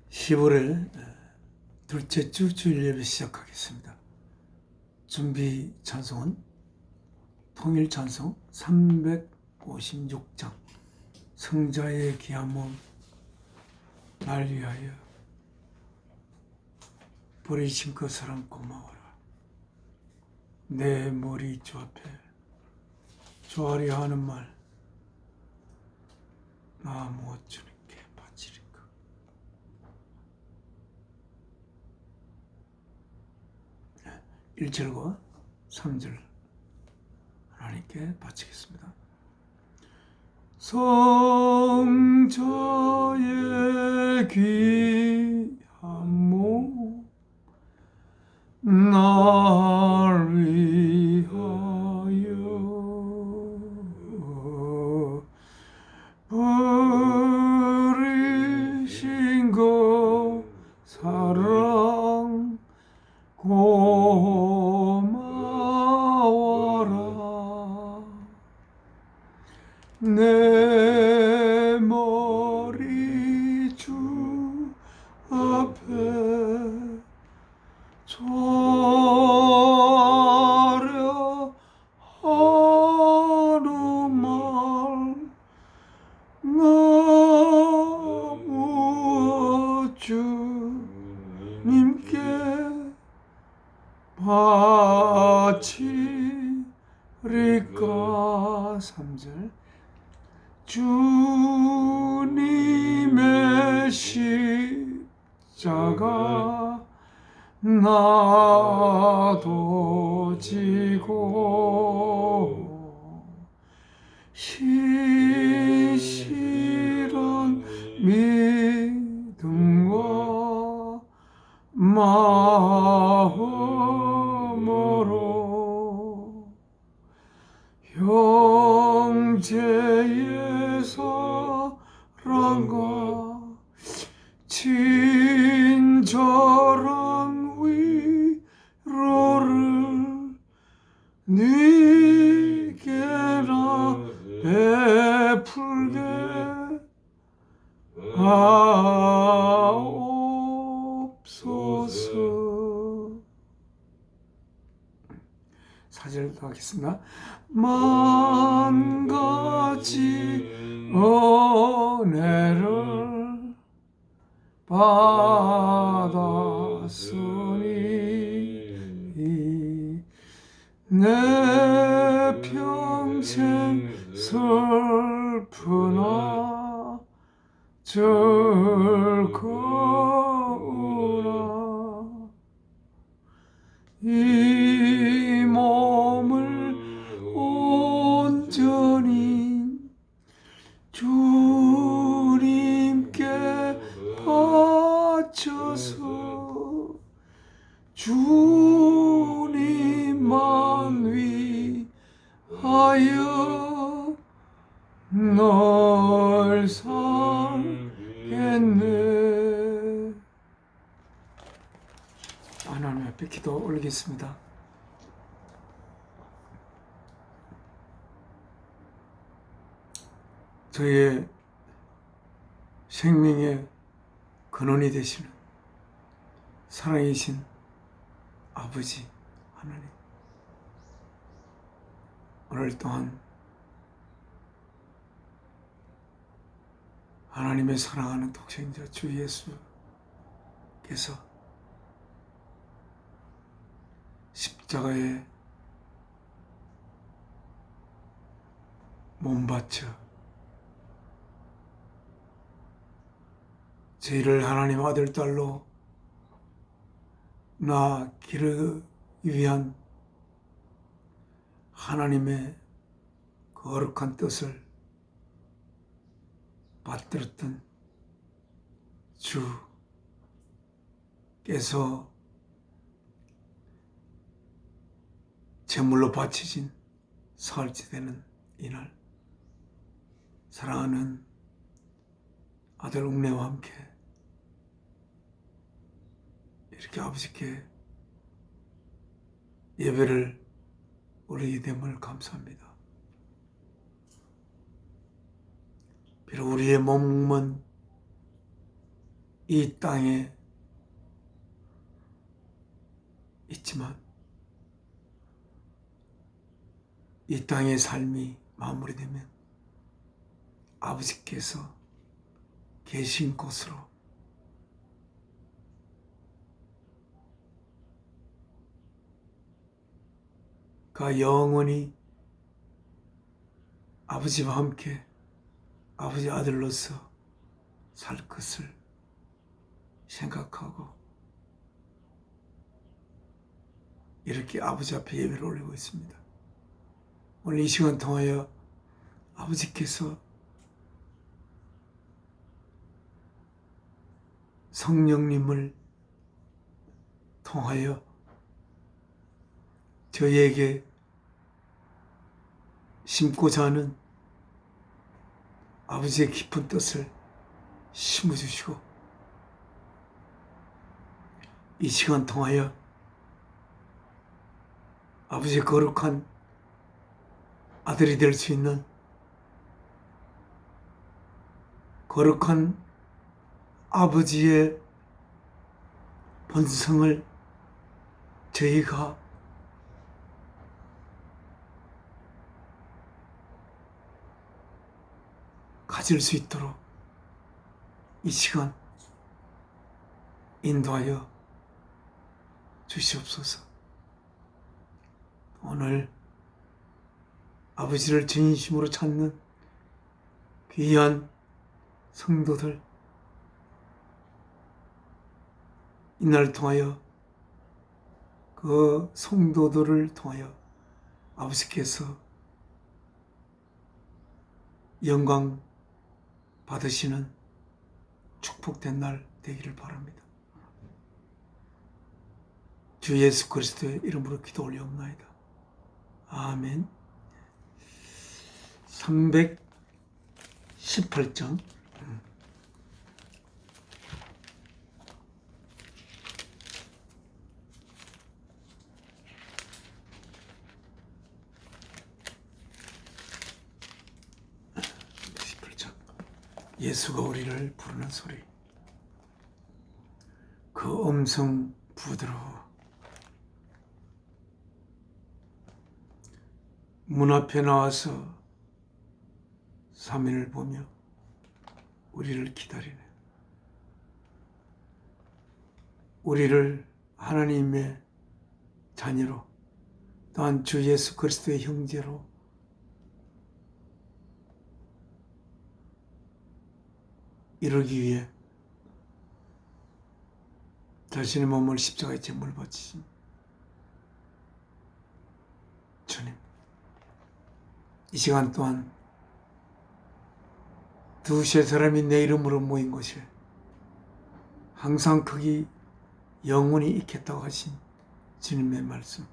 10월의 둘째 주 주일 예배 시작하겠습니다. 준비 찬송은 통일 찬송 356장 성자의 귀한 몸 날 위하여 버리신 그 사랑 고마워라. 내 머리 주 앞에 조아려 하는 말 나 무엇 주님께 바치리까. 1절과 3절 하나님께 바치겠습니다. 성자의 귀한 몸 날 위하여 버리신 그 사랑 고마워라. 내 머리 주 앞에 조아려 하는 말 나무 주님께 바치리까. 3절 주님의 십자가 나도 지고 신실한 믿음과 마음으로 형제의 사랑과 친절한 위로를 네게나 베풀게 하옵소서. 4절도 하겠습니다. 만 가지 은혜를 받았으니 내 평생 슬프나 즐거우나 이 몸을 온전히 주님께 바쳐서 주님만 위하여 널 살겠네. 하나님 앞에 기도 올리겠습니다. 저의 생명의 근원이 되시는 사랑이신 아버지 하나님, 오늘 또한 하나님의 사랑하는 독생자 주 예수께서 십자가에 몸바쳐 저희를 하나님 아들 딸로 낳기를 위한 하나님의 그 거룩한 뜻을 받들었던 주께서 제물로 바치신 사흘째 되는 이날, 사랑하는 아들 웅내와 함께 이렇게 아버지께 예배를 올리게 됨을 감사합니다. 비록 우리의 몸은 이 땅에 있지만 이 땅의 삶이 마무리되면 아버지께서 계신 곳으로 영원히 아버지와 함께 아버지 아들로서 살 것을 생각하고 이렇게 아버지 앞에 예배를 올리고 있습니다. 오늘 이 시간 통하여 아버지께서 성령님을 통하여 저희에게 심고자 하는 아버지의 깊은 뜻을 심어주시고 이 시간 통하여 아버지의 거룩한 아들이 될 수 있는 거룩한 아버지의 본성을 저희가 가질 수 있도록 이 시간 인도하여 주시옵소서. 오늘 아버지를 진심으로 찾는 귀한 성도들 이날 통하여 그 성도들을 통하여 아버지께서 영광 받으시는 축복된 날 되기를 바랍니다. 주 예수 그리스도의 이름으로 기도 올려옵나이다. 아멘. 318장 예수가 우리를 부르는 소리. 그 음성 부드러워. 문 앞에 나와서 사면을 보며 우리를 기다리네. 우리를 하나님의 자녀로 또한 주 예수 그리스도의 형제로 이루기 위해 자신의 몸을 십자가에 제물 바치신 주님, 이 시간 또한 두세 사람이 내 이름으로 모인 곳에 항상 거기 영원히 있겠다고 하신 주님의 말씀,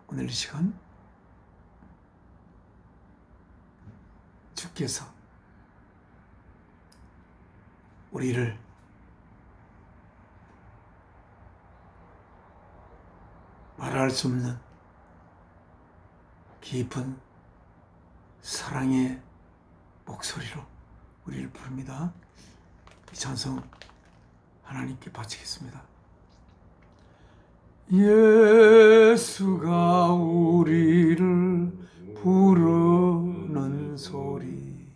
오늘 이 시간 주께서 우리를 말할 수 없는 깊은 사랑의 목소리로 우리를 부릅니다. 이 찬송 하나님께 바치겠습니다. 예수가 우리를 부르는 소리,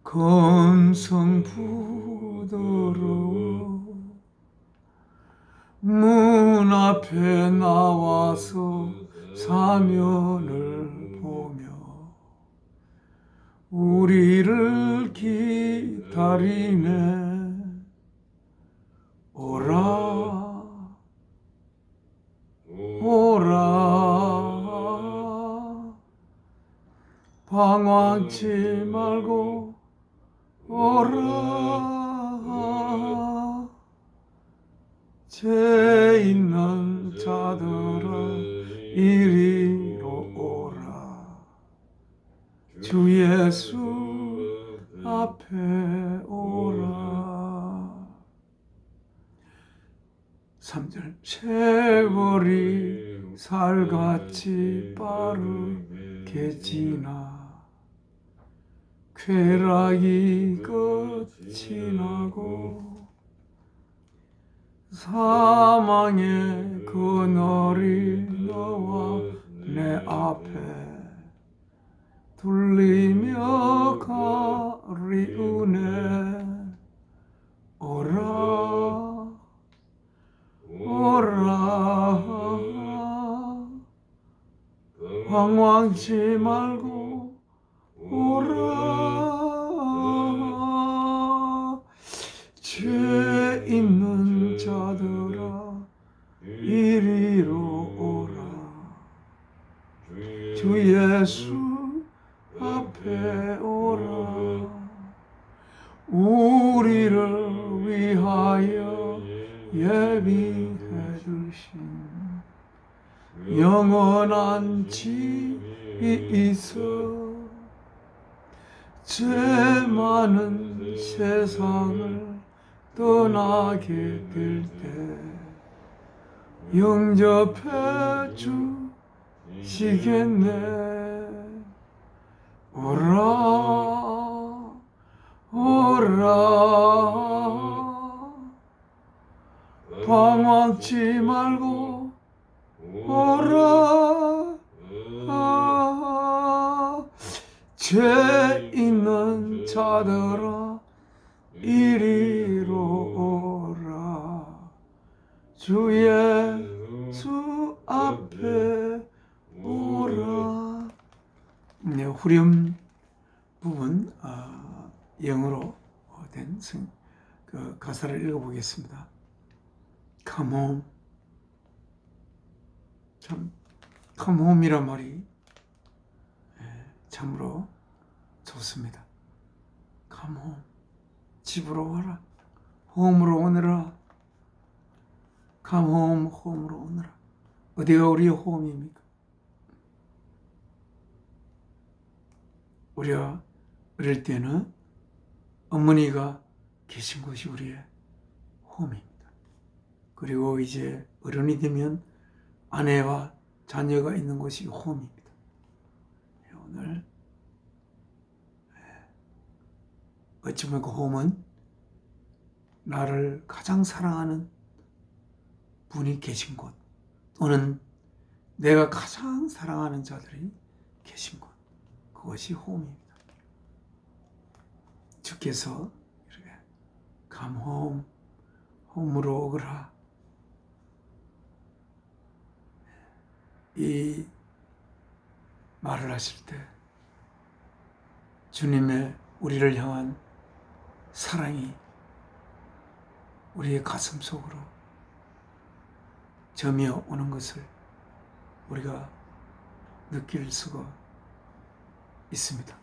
검성 부드러워. 문 앞에 나와서 사면을 보며 우리를 기다리네. 오라 오라, 방황치 말고 오라. 죄 있는 자들은 이리로 오라. 주 예수 앞에 오라. 3절 세월이 살같이 빠르게 지나 쾌락이 끝이 나고 사망의 그늘이 너와 내 앞에 둘리며 가리우네. 오라 오라 방황치 말고 오라. 죄 있는 자들아 이리로 오라. 주 예수 앞에 오라. 우리를 위하여 예비해 주신 영원한 집이 있어. 죄 많은 세상을 떠나게 될 때 영접해 주시겠네. 오라 오라 방황치 말고 오라. 죄 있는 자들아 이리로 오라. 주 예수 앞에 오라. 네, 후렴 부분 영어로 된 그 가사를 읽어보겠습니다. Come home. 참 come home이란 말이 참으로 좋습니다. Come home. 집으로 와라. 홈으로 오너라. Come home. 홈으로 오너라. 어디가 우리의 홈입니까? 우리가 어릴 때는 어머니가 계신 곳이 우리의 홈입니다. 그리고 이제 어른이 되면 아내와 자녀가 있는 곳이 홈입니다. 오늘 어찌 보면 그 홈은 나를 가장 사랑하는 분이 계신 곳, 또는 내가 가장 사랑하는 자들이 계신 곳, 그것이 홈입니다. 주께서 이렇게 Come home, 홈으로 오거라. 이 말을 하실 때 주님의 우리를 향한 사랑이 우리의 가슴 속으로 저며 오는 것을 우리가 느낄 수가 있습니다.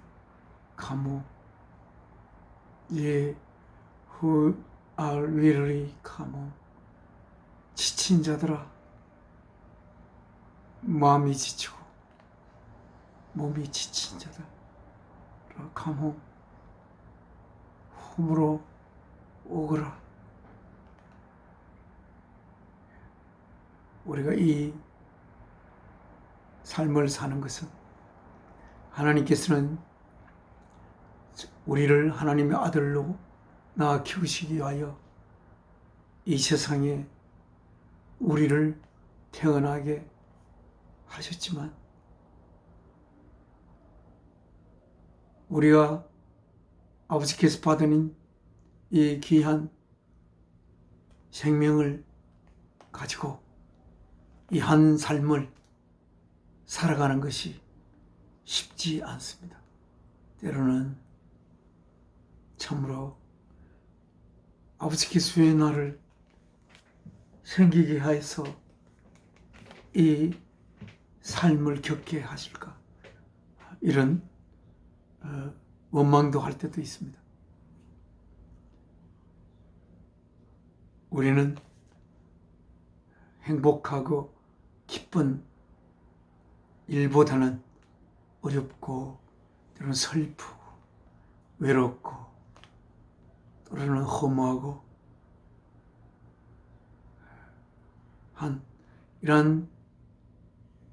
Come home. Ye who are weary, come home. 지친 자들아, 마음이 지치고 몸이 지친 자들, come home. 홈으로 오거라. 우리가 이 삶을 사는 것은 하나님께서는 우리를 하나님의 아들로 낳아 키우시기 위하여 이 세상에 우리를 태어나게 하셨지만 우리가 아버지께서 받은 이 귀한 생명을 가지고 이 한 삶을 살아가는 것이 쉽지 않습니다. 때로는 참으로 아버지께서 왜 나를 생기게 하여서 이 삶을 겪게 하실까, 이런 원망도 할 때도 있습니다. 우리는 행복하고 기쁜 일보다는 어렵고 때로는 슬프고 외롭고 때로는 허무하고 한 이런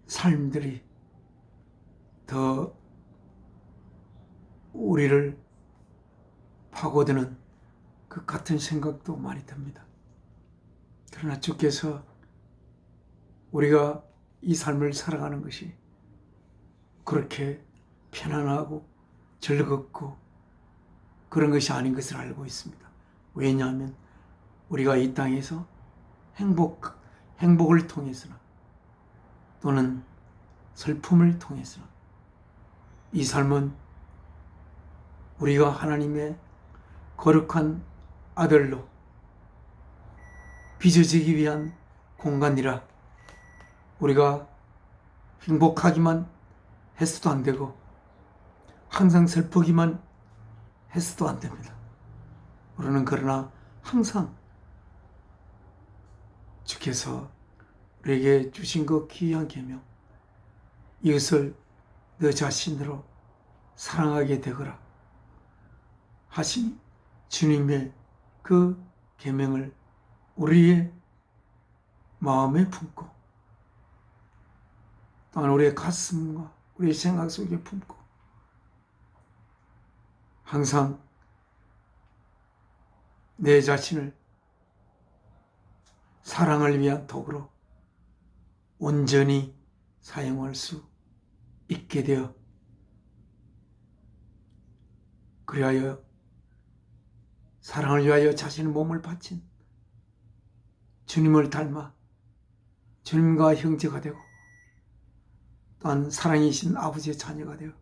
삶들이 더 우리를 파고드는 그 같은 생각도 많이 듭니다. 그러나 주께서 우리가 이 삶을 살아가는 것이 그렇게 편안하고 즐겁고 그런 것이 아닌 것을 알고 있습니다. 왜냐하면 우리가 이 땅에서 행복을 통해서나 또는 슬픔을 통해서나 이 삶은 우리가 하나님의 거룩한 아들로 빚어지기 위한 공간이라 우리가 행복하기만 해서도 안 되고 항상 슬프기만 해서도 안 됩니다. 우리는 그러나 항상 주께서 우리에게 주신 그 귀한 계명, 이것을 너 자신으로 사랑하게 되거라 하신 주님의 그 계명을 우리의 마음에 품고 또한 우리의 가슴과 우리의 생각 속에 품고 항상 내 자신을 사랑을 위한 도구로 온전히 사용할 수 있게 되어 그리하여 사랑을 위하여 자신의 몸을 바친 주님을 닮아 주님과 형제가 되고 또한 사랑이신 아버지의 자녀가 되어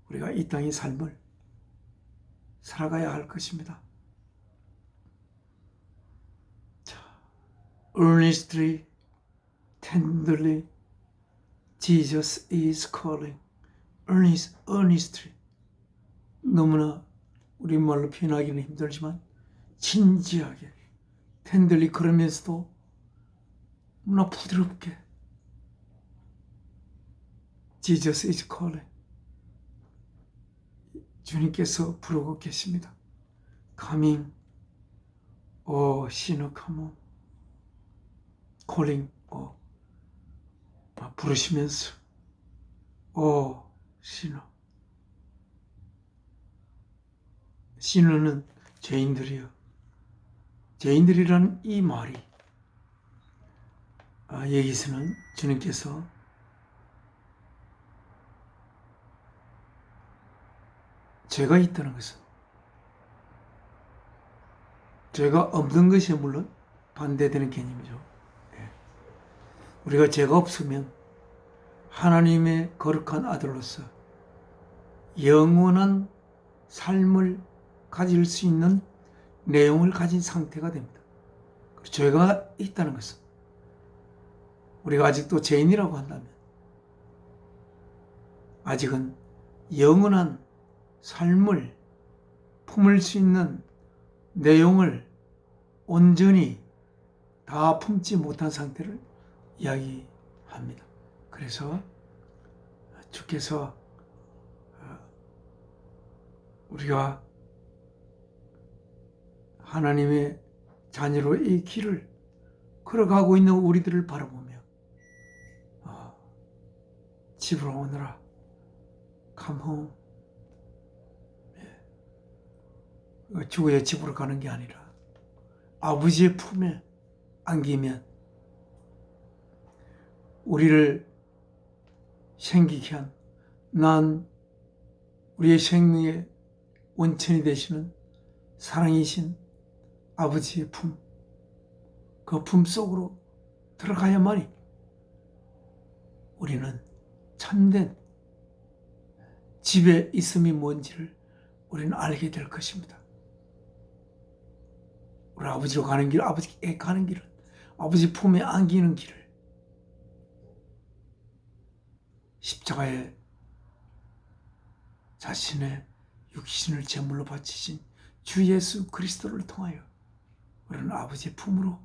우리가 이 땅의 삶을 살아가야 할 것입니다. Earnestly, tenderly, Jesus is calling. Earnestly. 너무나 우리말로 표현하기는 힘들지만 진지하게, tenderly 그러면서도 너무나 부드럽게 Jesus is calling. 주님께서 부르고 계십니다. Coming, oh sinner, come on. calling, 부르시면서, oh sinner. sinner는 죄인들이요. 죄인들이란 이 말이 여기서는 주님께서 죄가 있다는 것은 죄가 없는 것이 물론 반대되는 개념이죠. 우리가 죄가 없으면 하나님의 거룩한 아들로서 영원한 삶을 가질 수 있는 내용을 가진 상태가 됩니다. 죄가 있다는 것은 우리가 아직도 죄인이라고 한다면 아직은 영원한 삶을 품을 수 있는 내용을 온전히 다 품지 못한 상태를 이야기합니다. 그래서 주께서 우리가 하나님의 자녀로 이 길을 걸어가고 있는 우리들을 바라보며 집으로 오너라, come home. 주의 집으로 가는 게 아니라 아버지의 품에 안기면 우리를 생기게 한 난 우리의 생명의 원천이 되시는 사랑이신 아버지의 품, 그 품 속으로 들어가야만이 우리는 참된 집에 있음이 뭔지를 우리는 알게 될 것입니다. 우리 아버지로 가는 길, 아버지께 가는 길은 아버지 품에 안기는 길을 십자가에 자신의 육신을 제물로 바치신 주 예수 그리스도를 통하여 우리는 아버지의 품으로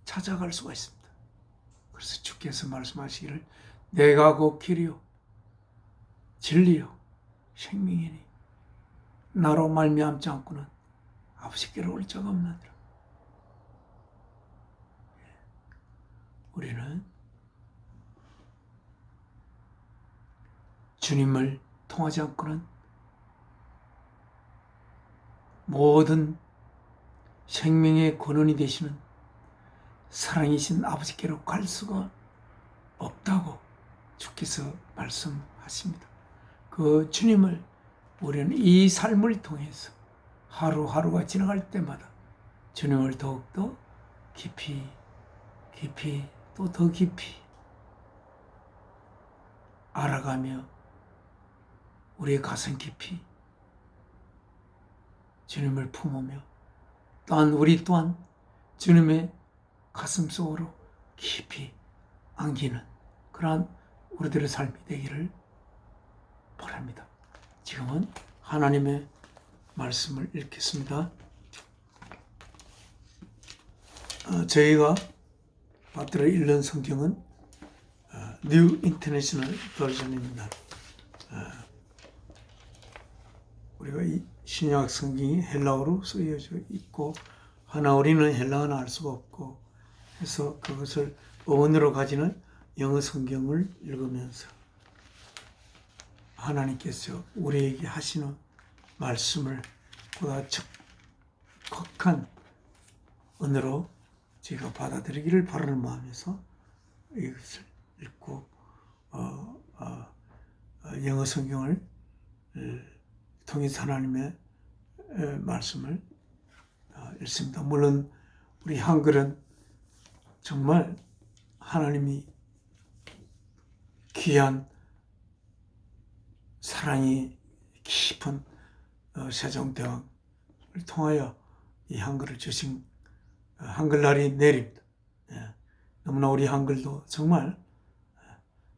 찾아갈 수가 있습니다. 그래서 주께서 말씀하시기를 내가 곧 길이요 진리요 생명이니 나로 말미암지 않고는 아버지께로 올 자가 없나니라. 우리는 주님을 통하지 않고는 모든 생명의 근원이 되시는 사랑이신 아버지께로 갈 수가 없다고 주께서 말씀하십니다. 그 주님을 우리는 이 삶을 통해서 하루하루가 지나갈 때마다 주님을 더욱더 깊이 또 더 깊이 알아가며 우리의 가슴 깊이 주님을 품으며 또한 우리 또한 주님의 가슴 속으로 깊이 안기는 그러한 우리들의 삶이 되기를 바랍니다. 지금은 하나님의 말씀을 읽겠습니다. 저희가 받들어 읽는 성경은 뉴 인터내셔널 버전입니다. 우리가 이 신약 성경이 헬라어로 쓰여져 있고 하나우리는 헬라어는 알 수가 없고 해서 그것을 원어로 가지는 영어 성경을 읽으면서 하나님께서 우리에게 하시는 말씀을 보다 적극한 언어로 제가 받아들이기를 바라는 마음에서 이것을 읽고 영어 성경을 통해서 하나님의 말씀을 읽습니다. 물론 우리 한글은 정말 하나님이 귀한 사랑이 깊은 세종대왕을 통하여 이 한글을 주신 한글날이 내립니다. 너무나 우리 한글도 정말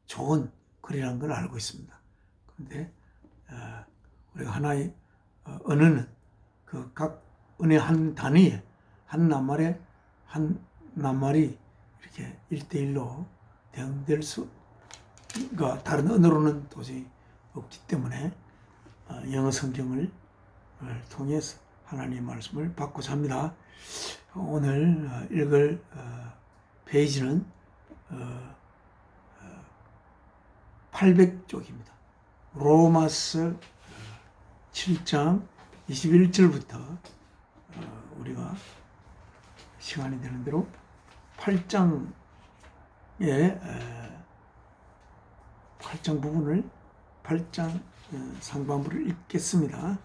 좋은 글이라는 걸 알고 있습니다. 그런데 우리가 하나의 언어는 그 각 언어의 한 단위에 한 낱말이 이렇게 1대1로 대응될 수가 다른 언어로는 도저히 없기 때문에 영어 성경을 통해서 하나님의 말씀을 받고자 합니다. 오늘 읽을 페이지는 800쪽입니다. 로마서 7장 21절부터 우리가 시간이 되는 대로 8장 부분을 8장 상반부를 읽겠습니다.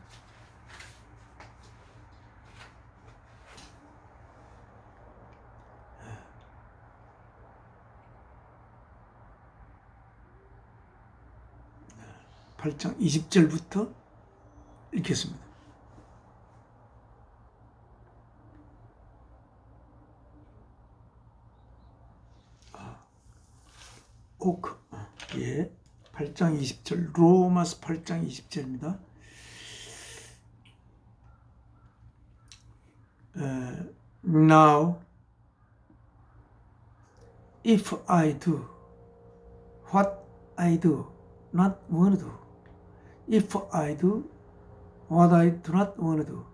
네, 8장 20절부터 읽겠습니다. 오크, 8장 20절, 로마서 8장 20절입니다. Now, if I do what I do not want to do, if I do what I do not want to do,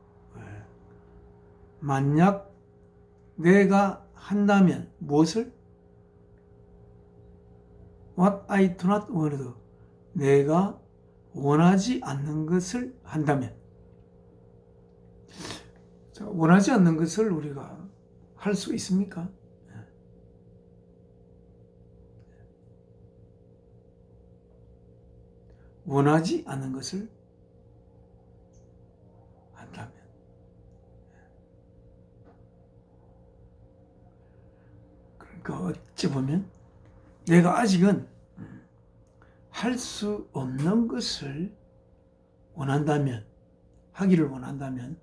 만약 내가 한다면 무엇을? What I do not want to do, 내가 원하지 않는 것을 한다면. 자, 원하지 않는 것을 우리가 할 수 있습니까? 원하지 않는 것을 한다면. 그러니까 어찌 보면 내가 아직은 할 수 없는 것을 원한다면, 하기를 원한다면,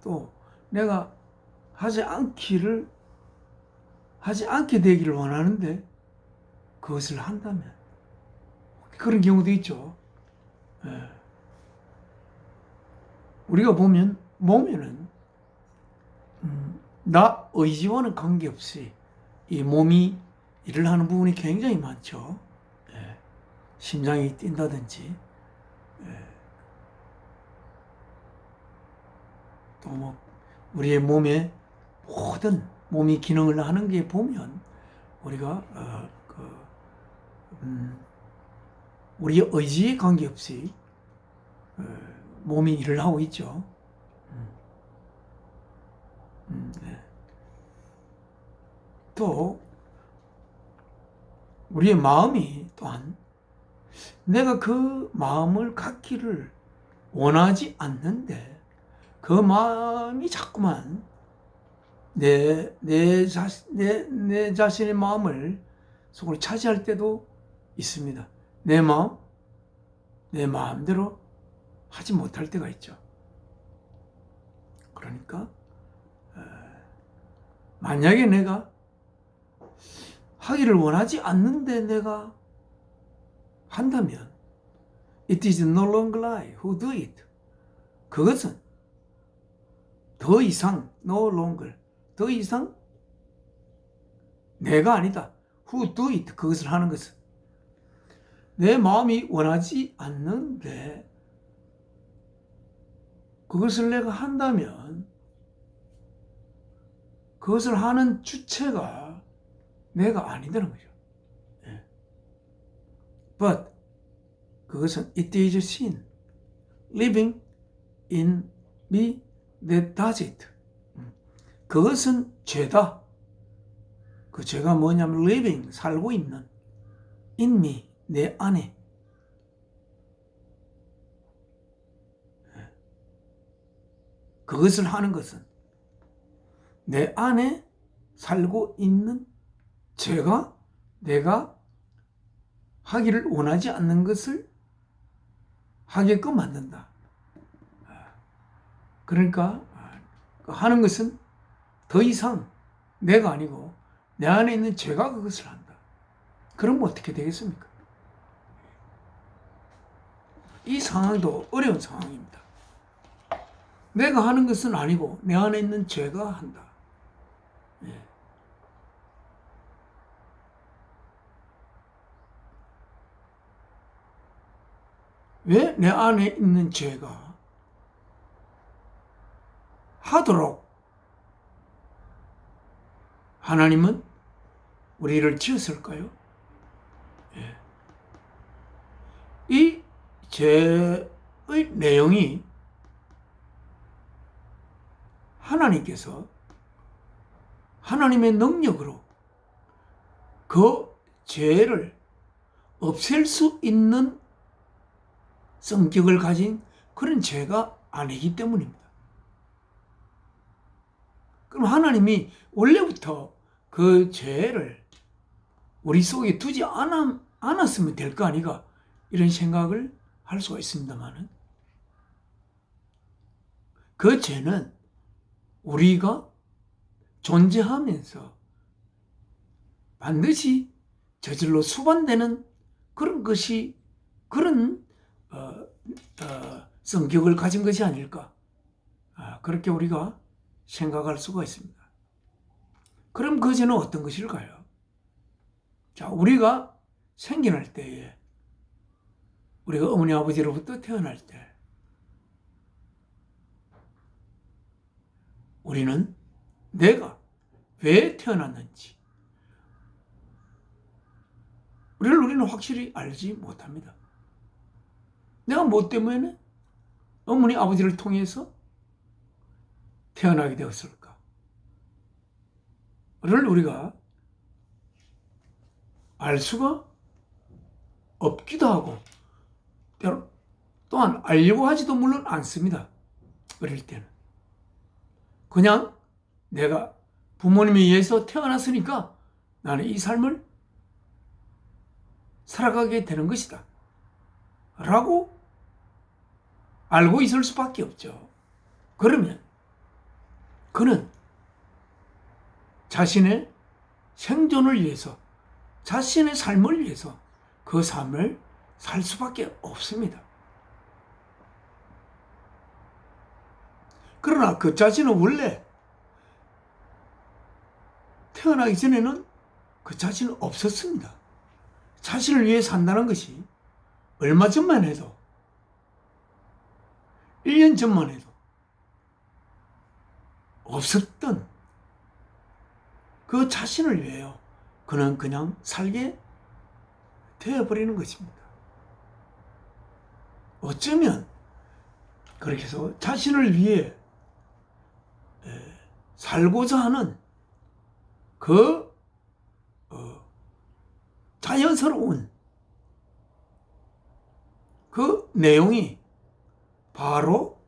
또 내가 하지 않게 되기를 원하는데 그것을 한다면, 그런 경우도 있죠. 우리가 보면은 나 의지와는 관계없이 이 몸이 일을 하는 부분이 굉장히 많죠. 심장이 뛴다든지, 또 뭐 우리의 몸에 모든 몸이 기능을 하는 게 보면 우리가 우리의 의지에 관계없이 몸이 일을 하고 있죠. 네. 또 우리의 마음이 또한 내가 그 마음을 갖기를 원하지 않는데 그 마음이 자꾸만 내 자신의 마음을 속으로 차지할 때도 있습니다. 내 마음대로 하지 못할 때가 있죠. 그러니까 만약에 내가 하기를 원하지 않는데 내가 한다면 it is no longer I who do it. 그것은 더 이상 no longer 더 이상 내가 아니다. who do it. 그것을 하는 것은 내 마음이 원하지 않는데 그것을 내가 한다면 그것을 하는 주체가 내가 아니다는 거죠. But 그것은 it is sin living in me that does it. 그것은 죄다. 그 죄가 뭐냐면 living, 살고 있는 in me, 내 안에. 그것을 하는 것은 내 안에 살고 있는 죄가 내가 하기를 원하지 않는 것을 하게끔 만든다. 그러니까 하는 것은 더 이상 내가 아니고 내 안에 있는 죄가 그것을 한다. 그러면 어떻게 되겠습니까? 이 상황도 어려운 상황입니다. 내가 하는 것은 아니고 내 안에 있는 죄가 한다. 왜 내 안에 있는 죄가 하도록 하나님은 우리를 지었을까요? 이 죄의 내용이 하나님께서 하나님의 능력으로 그 죄를 없앨 수 있는 성격을 가진 그런 죄가 아니기 때문입니다. 그럼 하나님이 원래부터 그 죄를 우리 속에 두지 않았으면 될 거 아니가 이런 생각을 할 수가 있습니다만은 그 죄는 우리가 존재하면서 반드시 저절로 수반되는 그런 것이 그런 성격을 가진 것이 아닐까 그렇게 우리가 생각할 수가 있습니다. 그럼 그 죄는 어떤 것일까요? 자, 우리가 생겨날 때에 우리가 어머니 아버지로부터 태어날 때 우리는 내가 왜 태어났는지 우리는 확실히 알지 못합니다. 내가 뭐 때문에 어머니 아버지를 통해서 태어나게 되었을까? 를 우리가 알 수가 없기도 하고 또한 알려고 하지도 물론 않습니다. 어릴 때는 그냥 내가 부모님에 의해서 태어났으니까 나는 이 삶을 살아가게 되는 것이다 라고 알고 있을 수밖에 없죠. 그러면 그는 자신의 생존을 위해서 자신의 삶을 위해서 그 삶을 살 수밖에 없습니다. 그러나 그 자신은 원래 태어나기 전에는 그 자신은 없었습니다. 자신을 위해 산다는 것이 얼마 전만 해도 1년 전만 해도 없었던 그 자신을 위해요. 그는 그냥 살게 되어버리는 것입니다. 어쩌면 그렇게 해서 자신을 위해 살고자 하는 그 자연스러운 그 내용이 바로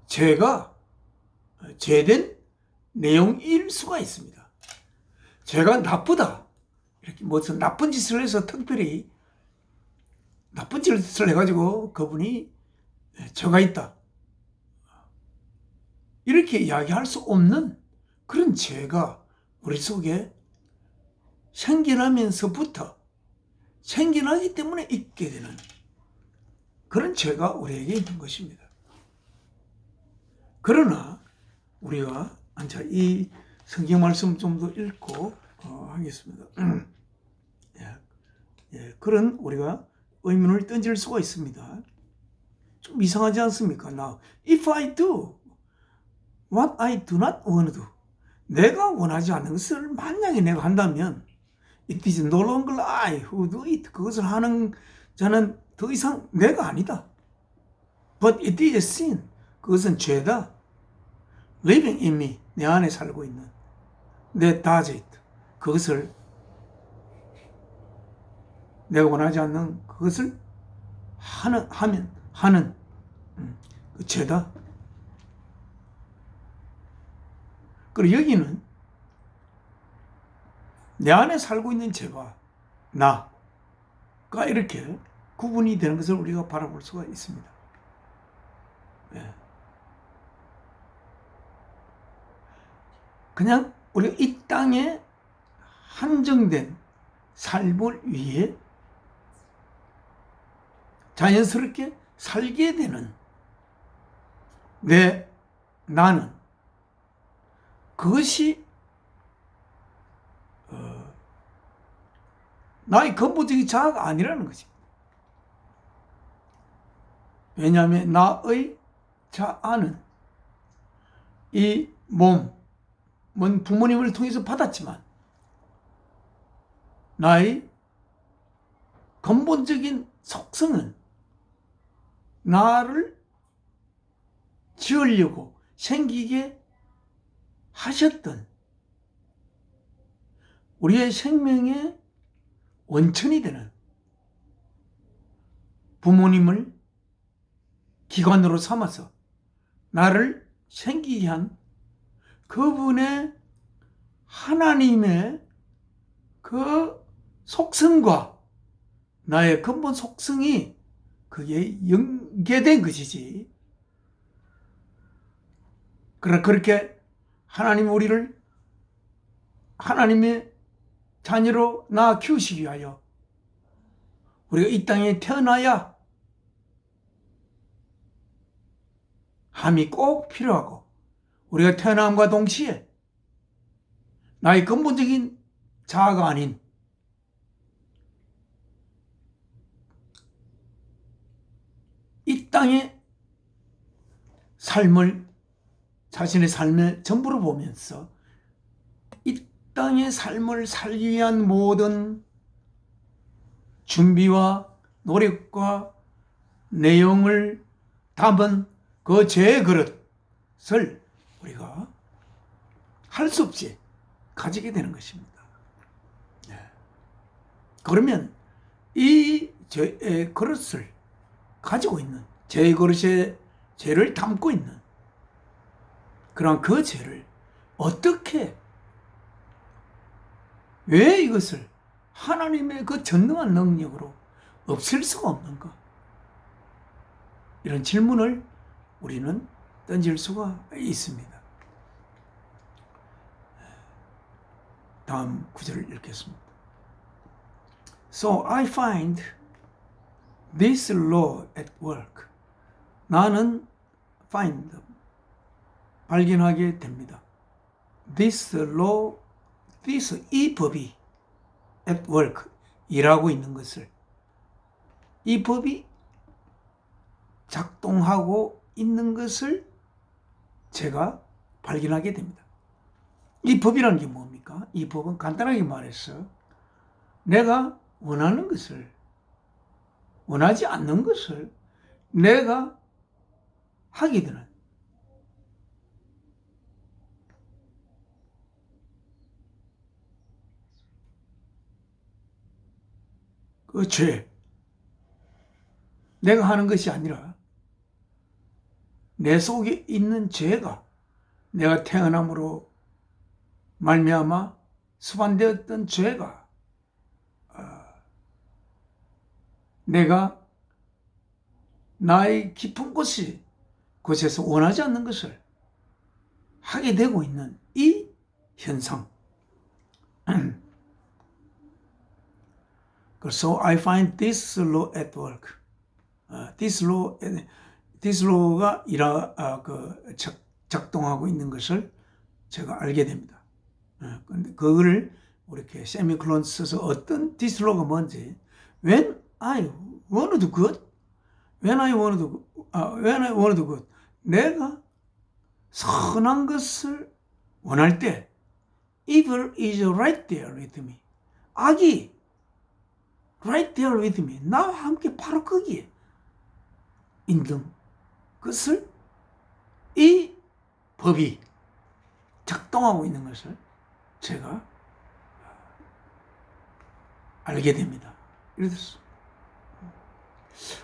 죄가 죄된 내용일 수가 있습니다. 죄가 나쁘다. 이렇게 무슨 나쁜 짓을 해서 특별히 나쁜 짓을 해가지고 그분이 죄가 있다. 이렇게 이야기할 수 없는 그런 죄가 우리 속에 생겨나면서부터 생겨나기 때문에 있게 되는 그런 죄가 우리에게 있는 것입니다. 그러나 우리가 이 성경 말씀 좀 더 읽고 하겠습니다. 그런 우리가 의문을 던질 수가 있습니다. 좀 이상하지 않습니까? Now, if I do what I do not want to do, 내가 원하지 않는 것을 만약에 내가 한다면 it is no longer I who do it. 그것을 하는 자는 더 이상 내가 아니다. But it is sin. 그것은 죄다. Living in me. 내 안에 살고 있는. that does it. 그것을 내가 원하지 않는 그것을 하는 그 죄다. 그리고 여기는 내 안에 살고 있는 죄와 나가 이렇게 구분이 되는 것을 우리가 바라볼 수가 있습니다. 그냥 우리가 이 땅에 한정된 삶을 위해 자연스럽게 살게 되는 나는 그것이 나의 근본적인 자아가 아니라는 것입니다. 왜냐하면 나의 자아는 이 몸은 부모님을 통해서 받았지만 나의 근본적인 속성은 나를 지으려고 생기게 하셨던 우리의 생명의 원천이 되는 부모님을 기관으로 삼아서 나를 생기게 한 그분의 하나님의 그 속성과 나의 근본 속성이 그게 연계된 것이지. 그러나 그렇게 하나님 우리를 하나님의 자녀로 낳아 키우시기 위하여 우리가 이 땅에 태어나야 함이 꼭 필요하고 우리가 태어남과 동시에 나의 근본적인 자아가 아닌 이 땅의 삶을 자신의 삶의 전부로 보면서 이 땅의 삶을 살기 위한 모든 준비와 노력과 내용을 담은 그 죄의 그릇을 우리가 할 수 없이 가지게 되는 것입니다. 그러면 이 죄의 그릇을 가지고 있는 죄의 그릇에 죄를 담고 있는 그런 그 죄를 어떻게 왜 이것을 하나님의 그 전능한 능력으로 없앨 수가 없는가? 이런 질문을 우리는 던질 수가 있습니다. 다음 구절을 읽겠습니다. So I find this law at work. 나는 find 발견하게 됩니다. This law, 이 법이 at work 일하고 있는 것을 이 법이 작동하고 있는 것을 제가 발견하게 됩니다. 이 법이라는 게 뭡니까? 이 법은 간단하게 말해서 내가 원하는 것을 원하지 않는 것을 내가 하게 되는 그 죄, 내가 하는 것이 아니라 내 속에 있는 죄가 내가 태어남으로 말미암아 수반되었던 죄가 내가 나의 깊은 곳에서 원하지 않는 것을 하게 되고 있는 이 현상. So I find this law at work. This law가 작동하고 있는 것을 제가 알게 됩니다. 근데 그거를 이렇게 세미콜론 써서 어떤 this law가 뭔지 when I want to do good, when I want to do good, 내가 선한 것을 원할 때 evil is right there with me. 악이 right there with me. 나와 함께 바로 거기에 있는 것을 이 법이 작동하고 있는 것을 제가 알게 됩니다. 이랬어.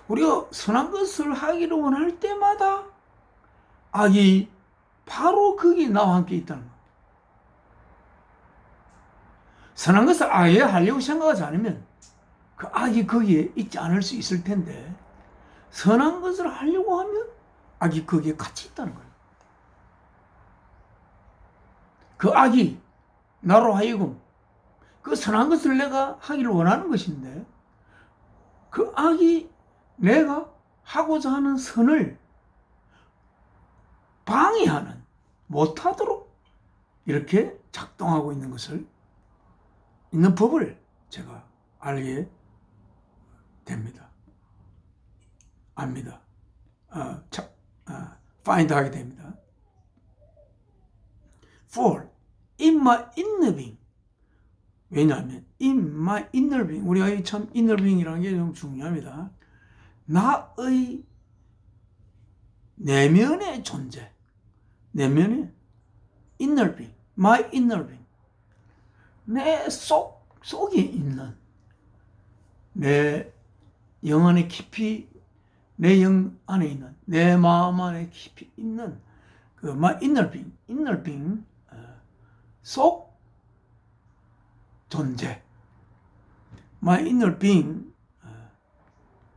우리가 선한 것을 하기를 원할 때마다 악이 바로 거기 나와 함께 있다는 거. 선한 것을 아예 하려고 생각하지 않으면 그 악이 거기에 있지 않을 수 있을 텐데 선한 것을 하려고 하면 악이 거기에 같이 있다는 거예요. 그 악이 나로 하여금 그 선한 것을 내가 하기를 원하는 것인데 그 악이 내가 하고자 하는 선을 방해하는, 못하도록 이렇게 작동하고 있는 것을, 있는 법을 제가 알게 됩니다. 압니다. find 하게 됩니다. For in my inner being. 왜냐하면 in my inner being, 우리가 참 inner being이라는 게 좀 중요합니다. 나의 내면의 존재, 내면의 inner being, my inner being, 내 속에 있는, 내 영 안에 깊이, 내 영 안에 있는, 내 마음 안에 깊이 있는 그 my inner being 속 존재, my inner being,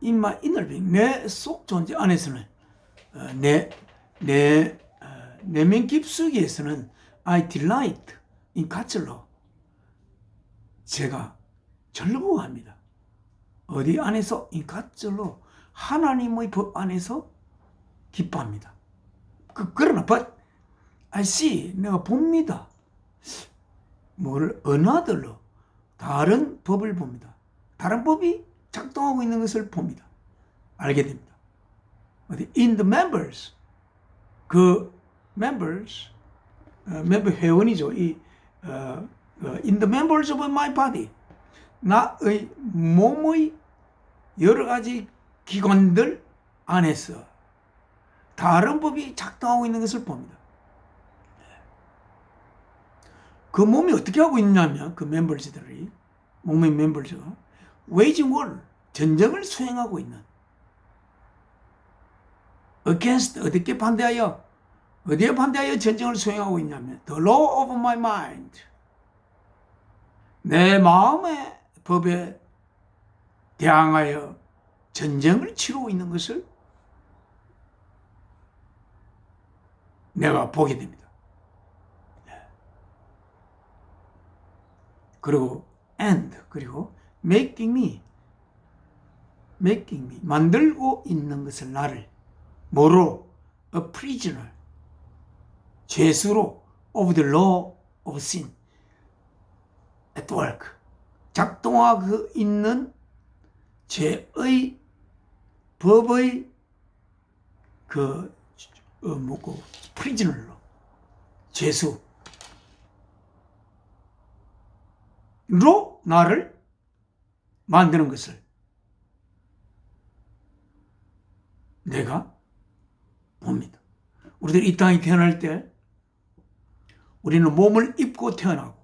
in my inner being, 내 속 존재 안에서는 내면 깊숙이에서는 I delight in God's law. 제가 즐거워합니다. 어디 안에서? in God's law. 하나님의 법 안에서 기뻐합니다. 그러나 but I see, 내가 봅니다. another law, 다른 법을 봅니다. 다른 법이 작동하고 있는 것을 봅니다. 알게 됩니다. in the members, 그 members, member 회원이죠. in the members of my body, 나의 몸의 여러 가지 기관들 안에서 다른 법이 작동하고 있는 것을 봅니다. 그 몸이 어떻게 하고 있냐면 그 멤버즈들이, 몸의 멤버즈가 waging war, 전쟁을 수행하고 있는, against, 어떻게 반대하여, 어디에 반대하여 전쟁을 수행하고 있냐면 the law of my mind, 내 마음의 법에 대항하여 전쟁을 치르고 있는 것을 내가 보게 됩니다. 그리고 그리고 making me, 만들고 있는 것을, 나를 뭐로? a prisoner, 죄수로, of the law of sin at work, 작동하고 있는 죄의 법의 prisoner로, 죄수로 나를 만드는 것을 내가 봅니다. 우리들이 이 땅에 태어날 때 우리는 몸을 입고 태어나고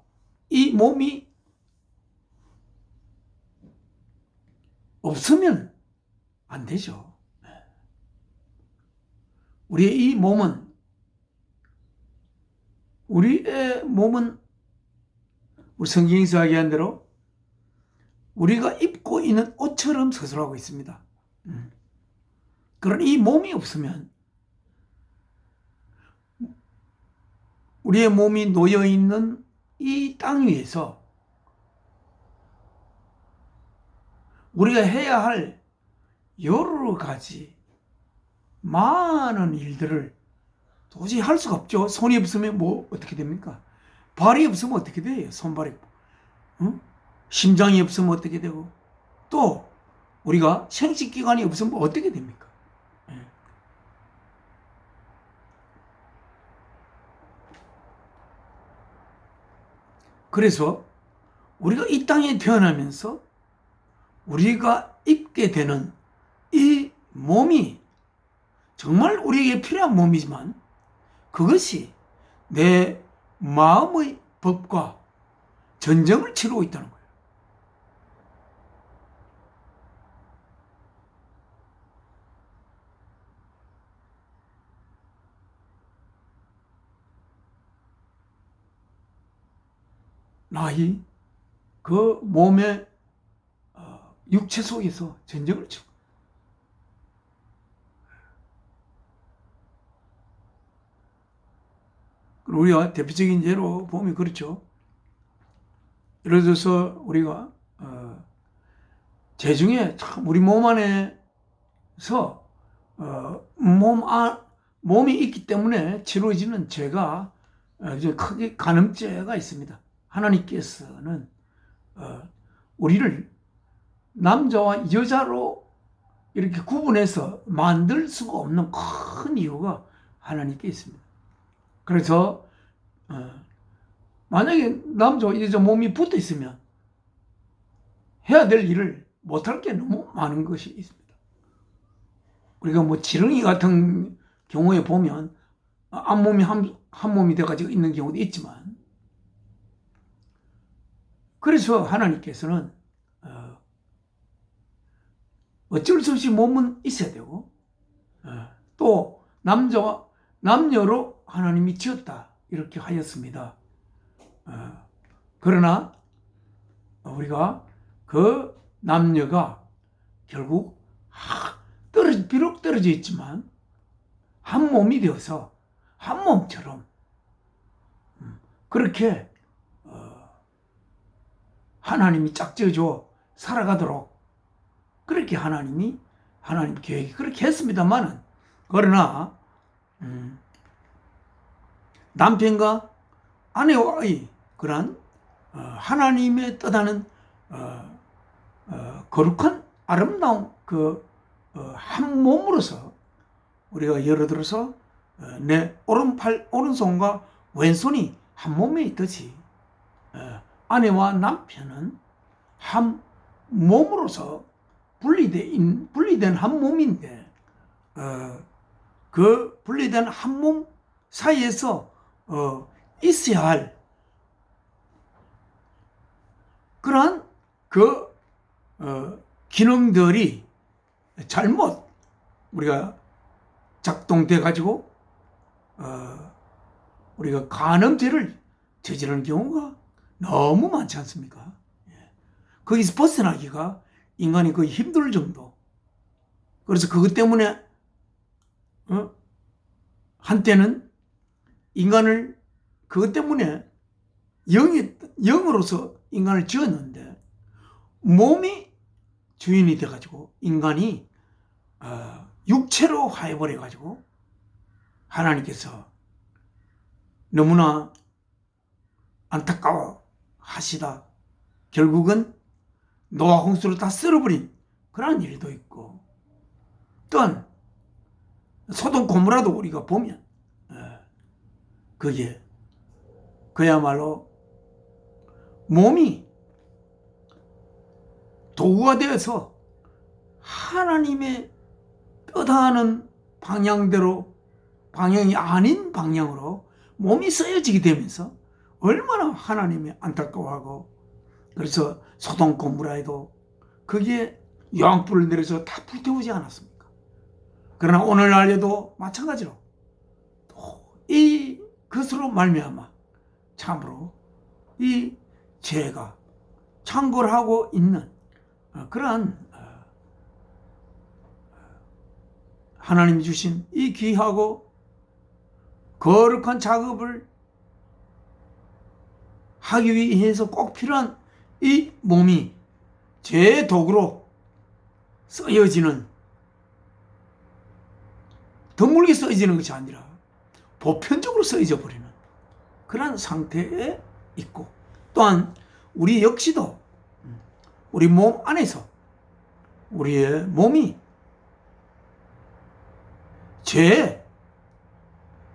이 몸이 없으면 안 되죠. 우리의 몸은 우리 성경에서 이야기한 대로 우리가 입고 있는 옷처럼 서술하고 있습니다. 그런 이 몸이 없으면 우리의 몸이 놓여있는 이 땅 위에서 우리가 해야 할 여러 가지 많은 일들을 도저히 할 수가 없죠. 손이 없으면 뭐 어떻게 됩니까? 발이 없으면 어떻게 돼요? 손발이. 응? 심장이 없으면 어떻게 되고 또 우리가 생식기관이 없으면 어떻게 됩니까? 그래서 우리가 이 땅에 태어나면서 우리가 입게 되는 이 몸이 정말 우리에게 필요한 몸이지만 그것이 내 마음의 법과 전쟁을 치르고 있다는 거예요. 나의 그 몸의 육체 속에서 전쟁을 치고 우리가 대표적인 예로 보면 그렇죠. 예를 들어서 우리가 재중에 참 우리 몸 안에서 몸이 있기 때문에 치러지는 죄가 크게 간음죄가 있습니다. 하나님께서는 우리를 남자와 여자로 이렇게 구분해서 만들 수가 없는 큰 이유가 하나님께 있습니다. 그래서 만약에 남자와 여자 몸이 붙어 있으면 해야 될 일을 못할 게 너무 많은 것이 있습니다. 우리가 뭐 지렁이 같은 경우에 보면 앞몸이 한 몸이 돼가지고 있는 경우도 있지만 그래서 하나님께서는 어쩔 수 없이 몸은 있어야 되고 또 남녀로 하나님이 지었다 이렇게 하였습니다. 그러나 우리가 그 남녀가 결국 비록 떨어져 있지만 한 몸이 되어서 한 몸처럼 그렇게 하나님이 짝지어줘 살아가도록 그렇게 하나님 계획이 그렇게 했습니다만은 그러나 남편과 아내와의 그러한 하나님의 뜻하는 거룩한 아름다운 그 한 몸으로서 우리가 예를 들어서 내 오른팔 오른손과 왼손이 한 몸에 있듯이 아내와 남편은 한 몸으로서 분리된 한 몸인데 그 분리된 한 몸 사이에서 있어야 할 그러한 그 기능들이 잘못 우리가 작동돼 가지고 우리가 간음죄를 저지르는 경우가 너무 많지 않습니까? 거기서 벗어나기가 인간이 거의 힘들 정도. 그래서 그것 때문에 한때는 인간을 그것 때문에 영으로서 인간을 지었는데 몸이 주인이 돼가지고 인간이 육체로 화해버려가지고 하나님께서 너무나 안타까워 하시다 결국은 노아 홍수로 다 쓸어버린 그런 일도 있고 또한 소돔 고모라도 우리가 보면 그게 그야말로 몸이 도구가 되어서 하나님의 뜻하는 방향대로, 방향이 아닌 방향으로 몸이 쓰여지게 되면서 얼마나 하나님이 안타까워하고, 그래서 소돔 고모라에도 거기에 유황불을 내려서 다 불태우지 않았습니까? 그러나 오늘날에도 마찬가지로 이 것으로 말미암아 참으로 이 죄가 창궐하고 있는 그러한 하나님이 주신 이 귀하고 거룩한 작업을 하기 위해서 꼭 필요한 이 몸이 죄의 도구로 쓰여지는, 드물게 쓰여지는 것이 아니라 보편적으로 쓰여져 버리는 그런 상태에 있고, 또한 우리 역시도 우리 몸 안에서 우리의 몸이 죄의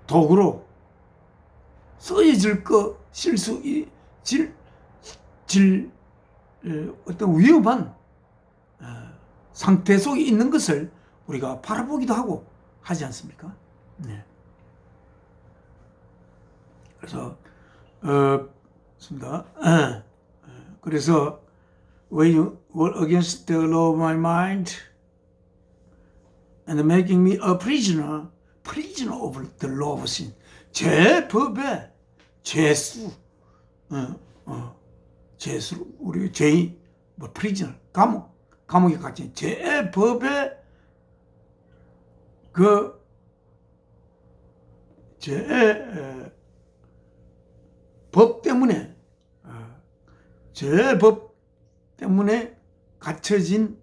도구로 쓰여질 것일 수 어떤 위험한 상태 속에 있는 것을 우리가 바라보기도 하고 하지 않습니까? 네. 그래서 그래서 when you were against the law of my mind and making me a prisoner of the law of sin. 제 법의 죄수, 죄수, 우리 죄의 prisoner, 감옥에 갇힌 제 법의 법 때문에, 제 법 때문에 갇혀진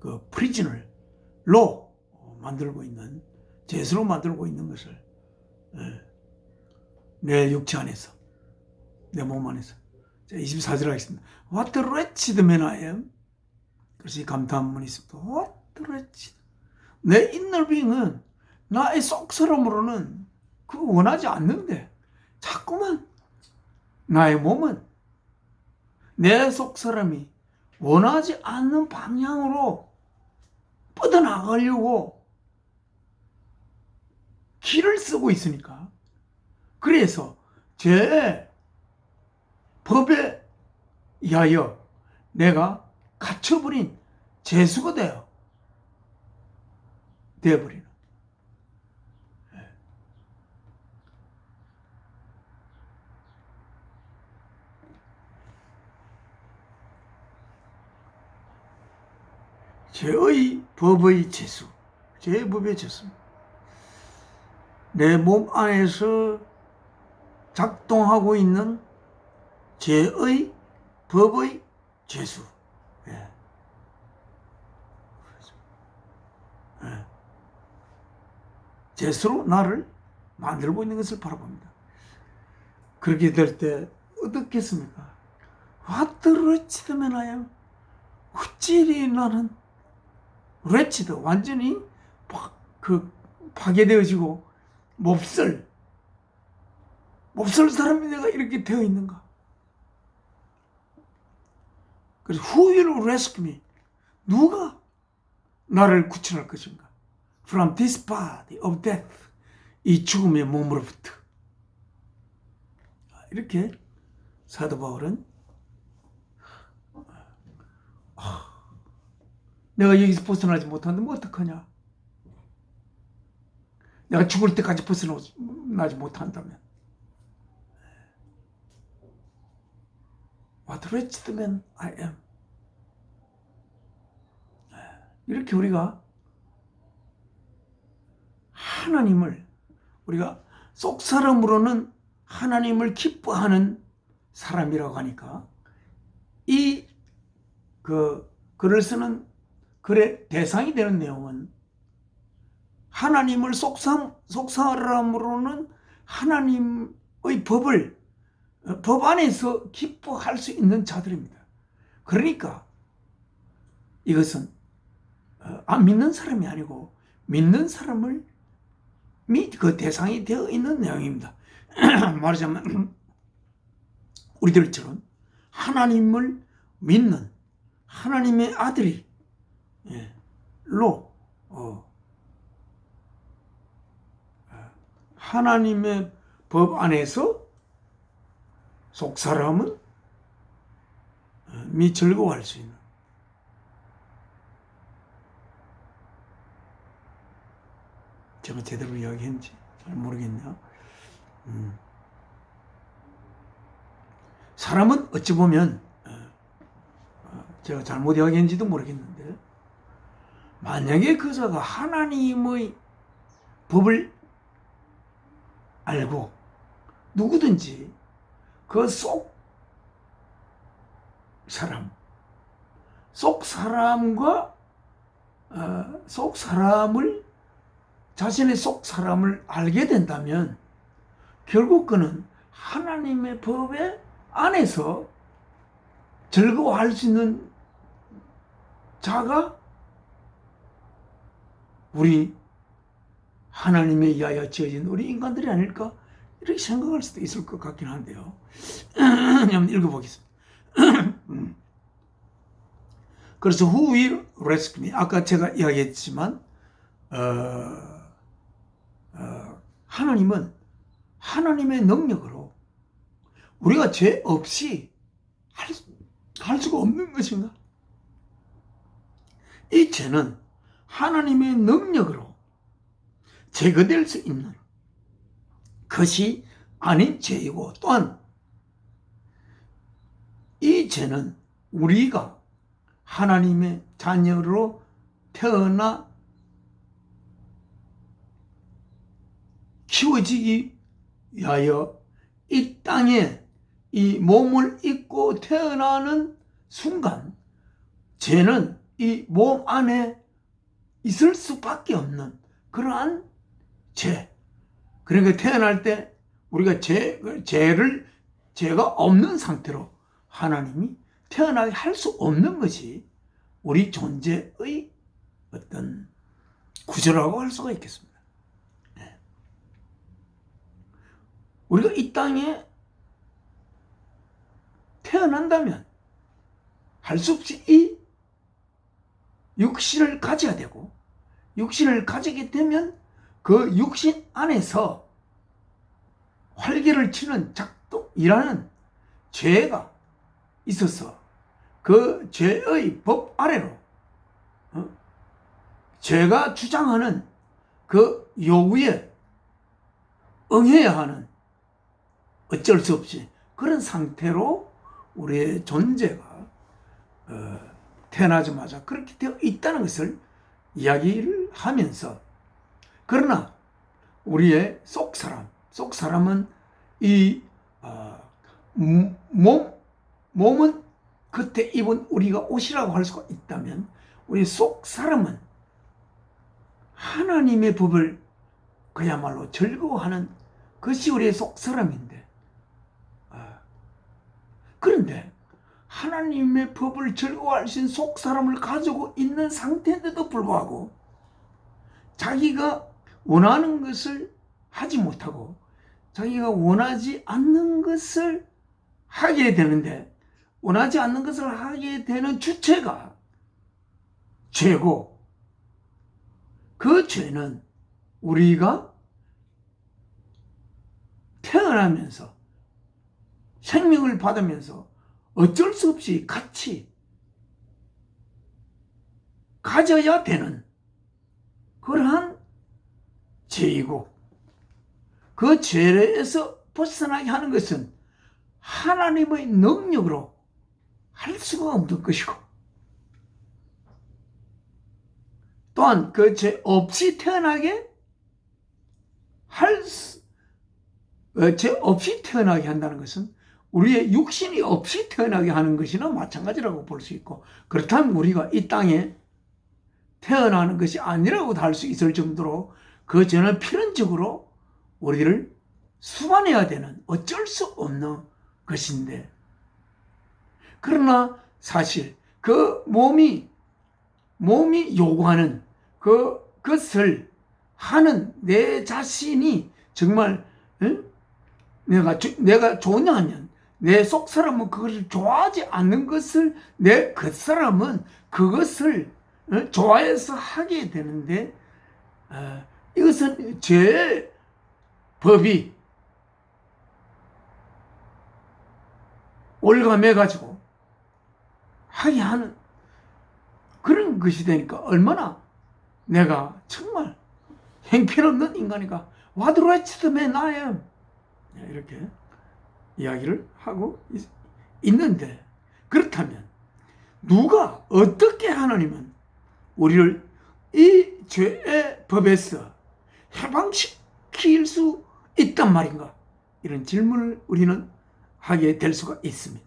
그 prisoner로 만들고 있는, 죄수로 만들고 있는 것을 내 육체 안에서, 내 몸 안에서. 24절 하겠습니다. What a wretched man I am. 그래서 이 감탄문이 있습니다. What a wretched. 내 inner being은, 나의 속 사람으로는 그거 원하지 않는데 자꾸만 나의 몸은 내 속 사람이 원하지 않는 방향으로 뻗어나가려고 길을 쓰고 있으니까, 그래서 제 법에 의하여 내가 갇혀버린 죄수가 되어버리는. 죄의 법의 죄수, 죄의 법의 죄수. 내 몸 안에서 작동하고 있는 죄의 법의 죄수. 죄수로 나를 만들고 있는 것을 바라봅니다. 그렇게 될 때 어떻겠습니까? What a wretched man I am. 어찌리 나는 wretched, 완전히 파괴되어지고 몹쓸 사람이 내가 이렇게 되어 있는가? 그래서 who will rescue me? 누가 나를 구출할 것인가? From this body of death. 이 죽음의 몸으로부터. 이렇게 사도 바울은 내가 여기서 벗어나지 못하는데 어떡하냐? 내가 죽을 때까지 벗어나지 못한다면. What a wretched man I am. 이렇게 우리가 하나님을, 우리가 속 사람으로는 하나님을 기뻐하는 사람이라고 하니까, 이 글을 쓰는 글의 대상이 되는 내용은 하나님을 속 사람으로는 하나님의 법 안에서 기뻐할 수 있는 자들입니다. 그러니까 이것은 안 믿는 사람이 아니고 믿는 사람을 그 대상이 되어 있는 내용입니다. 말하자면 우리들처럼 하나님을 믿는 하나님의 아들로 하나님의 법 안에서 속 사람은 즐거워할 수 있는, 제가 제대로 이야기했는지 잘 모르겠네요. 사람은 어찌 보면 제가 잘못 이야기했는지도 모르겠는데, 만약에 그자가 하나님의 법을 알고 누구든지 그 속 사람과 속 사람을, 자신의 속 사람을 알게 된다면 결국 그는 하나님의 법의 안에서 즐거워할 수 있는 자가 우리 하나님에 의하여 지어진 우리 인간들이 아닐까, 이렇게 생각할 수도 있을 것 같긴 한데요. 한번 읽어보겠습니다. 그래서 who will rescue me? 아까 제가 이야기했지만 하나님은 하나님의 능력으로 우리가 죄 없이 할 수가 없는 것인가? 이 죄는 하나님의 능력으로 제거될 수 있는 것이 아닌 죄이고, 또한 이 죄는 우리가 하나님의 자녀로 태어나 키워지기 위하여 이 땅에 이 몸을 입고 태어나는 순간 죄는 이 몸 안에 있을 수밖에 없는 그러한 죄. 그러니까 태어날 때 우리가 죄가 없는 상태로 하나님이 태어나게 할 수 없는 것이 우리 존재의 어떤 구조라고 할 수가 있겠습니다. 우리가 이 땅에 태어난다면 할 수 없이 이 육신을 가져야 되고, 육신을 가지게 되면 그 육신 안에서 활개를 치는 작동이라는 죄가 있어서 그 죄의 법 아래로 죄가 주장하는 그 요구에 응해야 하는, 어쩔 수 없이 그런 상태로 우리의 존재가 태어나자마자 그렇게 되어 있다는 것을 이야기를 하면서, 그러나 우리의 속 사람은 이 몸은 겉에 입은 우리가 옷이라고 할 수가 있다면, 우리 속 사람은 하나님의 법을 그야말로 즐거워하는 것이 우리의 속 사람인데, 그런데 하나님의 법을 즐거워할 수 있는 속 사람을 가지고 있는 상태인데도 불구하고 자기가 원하는 것을 하지 못하고 자기가 원하지 않는 것을 하게 되는데, 원하지 않는 것을 하게 되는 주체가 죄고, 그 죄는 우리가 태어나면서 생명을 받으면서 어쩔 수 없이 같이 가져야 되는 그러한 죄이고, 그 죄에서 벗어나게 하는 것은 하나님의 능력으로 할 수가 없는 것이고, 또한 그 죄 없이 태어나게 죄 없이 태어나게 한다는 것은 우리의 육신이 없이 태어나게 하는 것이나 마찬가지라고 볼 수 있고, 그렇다면 우리가 이 땅에 태어나는 것이 아니라고도 할 수 있을 정도로 그 죄는 필연적으로 우리를 수반해야 되는 어쩔 수 없는 것인데, 그러나 사실 그 몸이 요구하는 그것을 하는 내 자신이 정말 내가 좋냐면, 내 속 사람은 그것을 좋아하지 않는 것을 그 사람은 그것을 좋아해서 하게 되는데 이것은 죄의 법이 올가매가지고 하게 하는 그런 것이 되니까 얼마나 내가 정말 형편없는 인간이가 What wretched man I am 이렇게 이야기를 하고 있는데, 그렇다면 누가 어떻게 하나님은 우리를 이 죄의 법에서 해방시킬 수 있단 말인가? 이런 질문을 우리는 하게 될 수가 있습니다.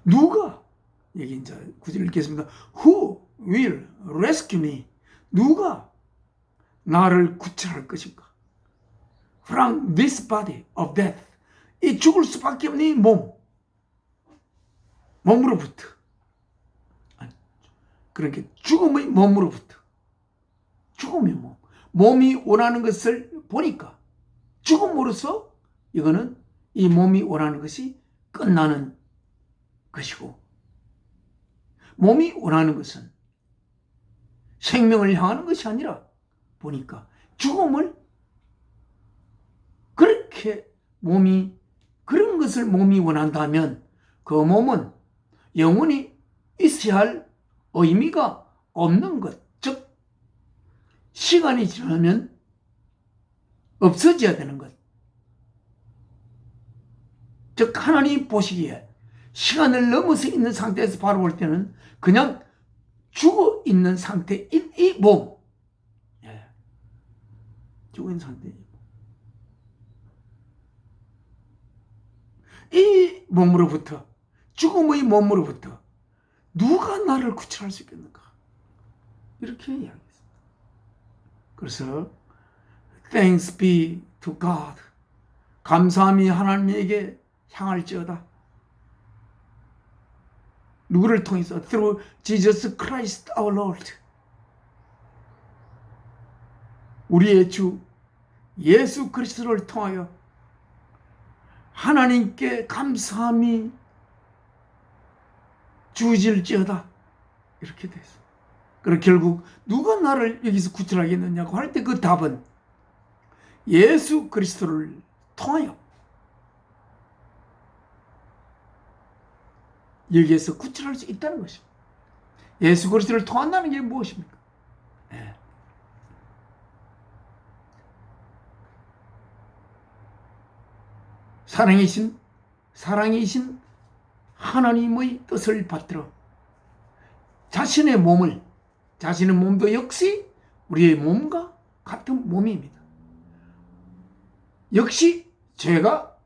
누가, 여기 이제 구절 읽겠습니다. Who will rescue me? 누가 나를 구출할 것인가? From this body of death. 이 죽을 수밖에 없는 이 몸으로부터. 그렇게 죽음의 몸으로부터. 죽음의 몸이 원하는 것을 보니까 죽음으로써 이거는 이 몸이 원하는 것이 끝나는 것이고, 몸이 원하는 것은 생명을 향하는 것이 아니라 보니까 죽음을 그렇게 그런 것을 몸이 원한다면 그 몸은 영원히 있어야 할 의미가 없는 것, 즉 시간이 지나면 없어져야 되는 것, 즉 하나님 보시기에 시간을 넘어서 있는 상태에서 바라볼 때는 그냥 죽어 있는 상태인 이 몸, 죽어 있는 상태, 이 몸으로부터, 죽음의 몸으로부터 누가 나를 구출할 수 있겠는가? 이렇게 이야기했습니다. 그래서 Thanks be to God. 감사함이 하나님에게 향할지어다. 누구를 통해서? Through Jesus Christ our Lord. 우리의 주 예수 그리스도를 통하여 하나님께 감사함이 주어질지어다. 이렇게 됐어. 그리고 결국 누가 나를 여기서 구출하겠느냐고 할 때 그 답은 예수 그리스도를 통하여 여기에서 구출할 수 있다는 것입니다. 예수 그리스도를 통한다는 게 무엇입니까? 사랑이신 하나님의 뜻을 받들어 자신의 몸도 역시 우리의 몸과 같은 몸입니다. 역시 죄가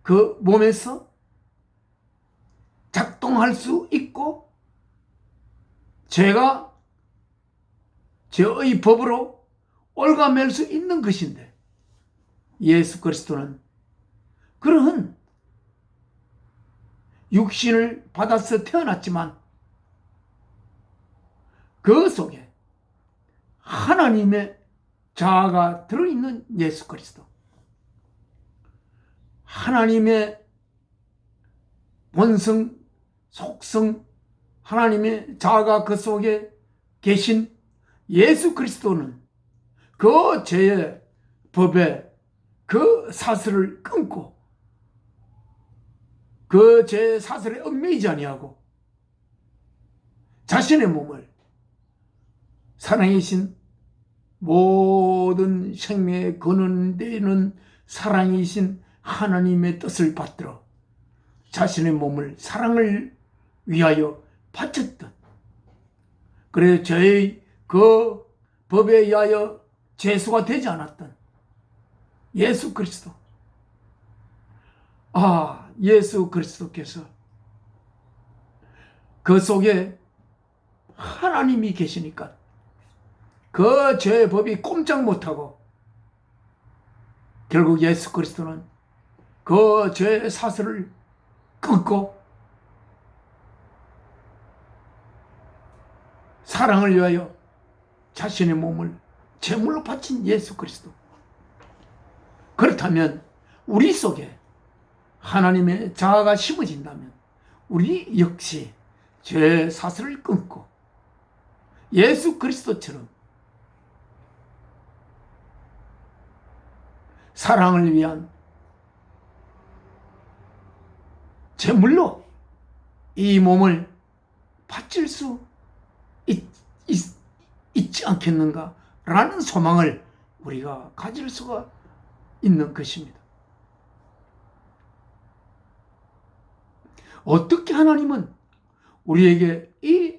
그 몸에서 작동할 수 있고 죄가 죄의 법으로 올가맬 수 있는 것인데, 예수 그리스도는 그러한 육신을 받아서 태어났지만 그 속에 하나님의 자아가 들어있는 예수 그리스도, 하나님의 본성, 속성, 하나님의 자아가 그 속에 계신 예수 그리스도는 그 죄의 법에 그 사슬을 끊고 그 죄의 사슬에 얽매이지 아니하고 자신의 몸을 사랑이신 모든 생명의 근원되는 사랑이신 하나님의 뜻을 받들어 자신의 몸을 사랑을 위하여 바쳤던, 그래 죄의 그 법에 의하여 죄수가 되지 않았던 예수 그리스도. 예수 그리스도께서 그 속에 하나님이 계시니까 그 죄의 법이 꼼짝 못하고 결국 예수 그리스도는 그 죄의 사슬을 끊고 사랑을 위하여 자신의 몸을 제물로 바친 예수 그리스도. 그렇다면 우리 속에 하나님의 자아가 심어진다면, 우리 역시 죄 사슬을 끊고 예수 그리스도처럼 사랑을 위한 제물로 이 몸을 바칠 수 있지 않겠는가 라는 소망을 우리가 가질 수가 있는 것입니다. 어떻게 하나님은 우리에게 이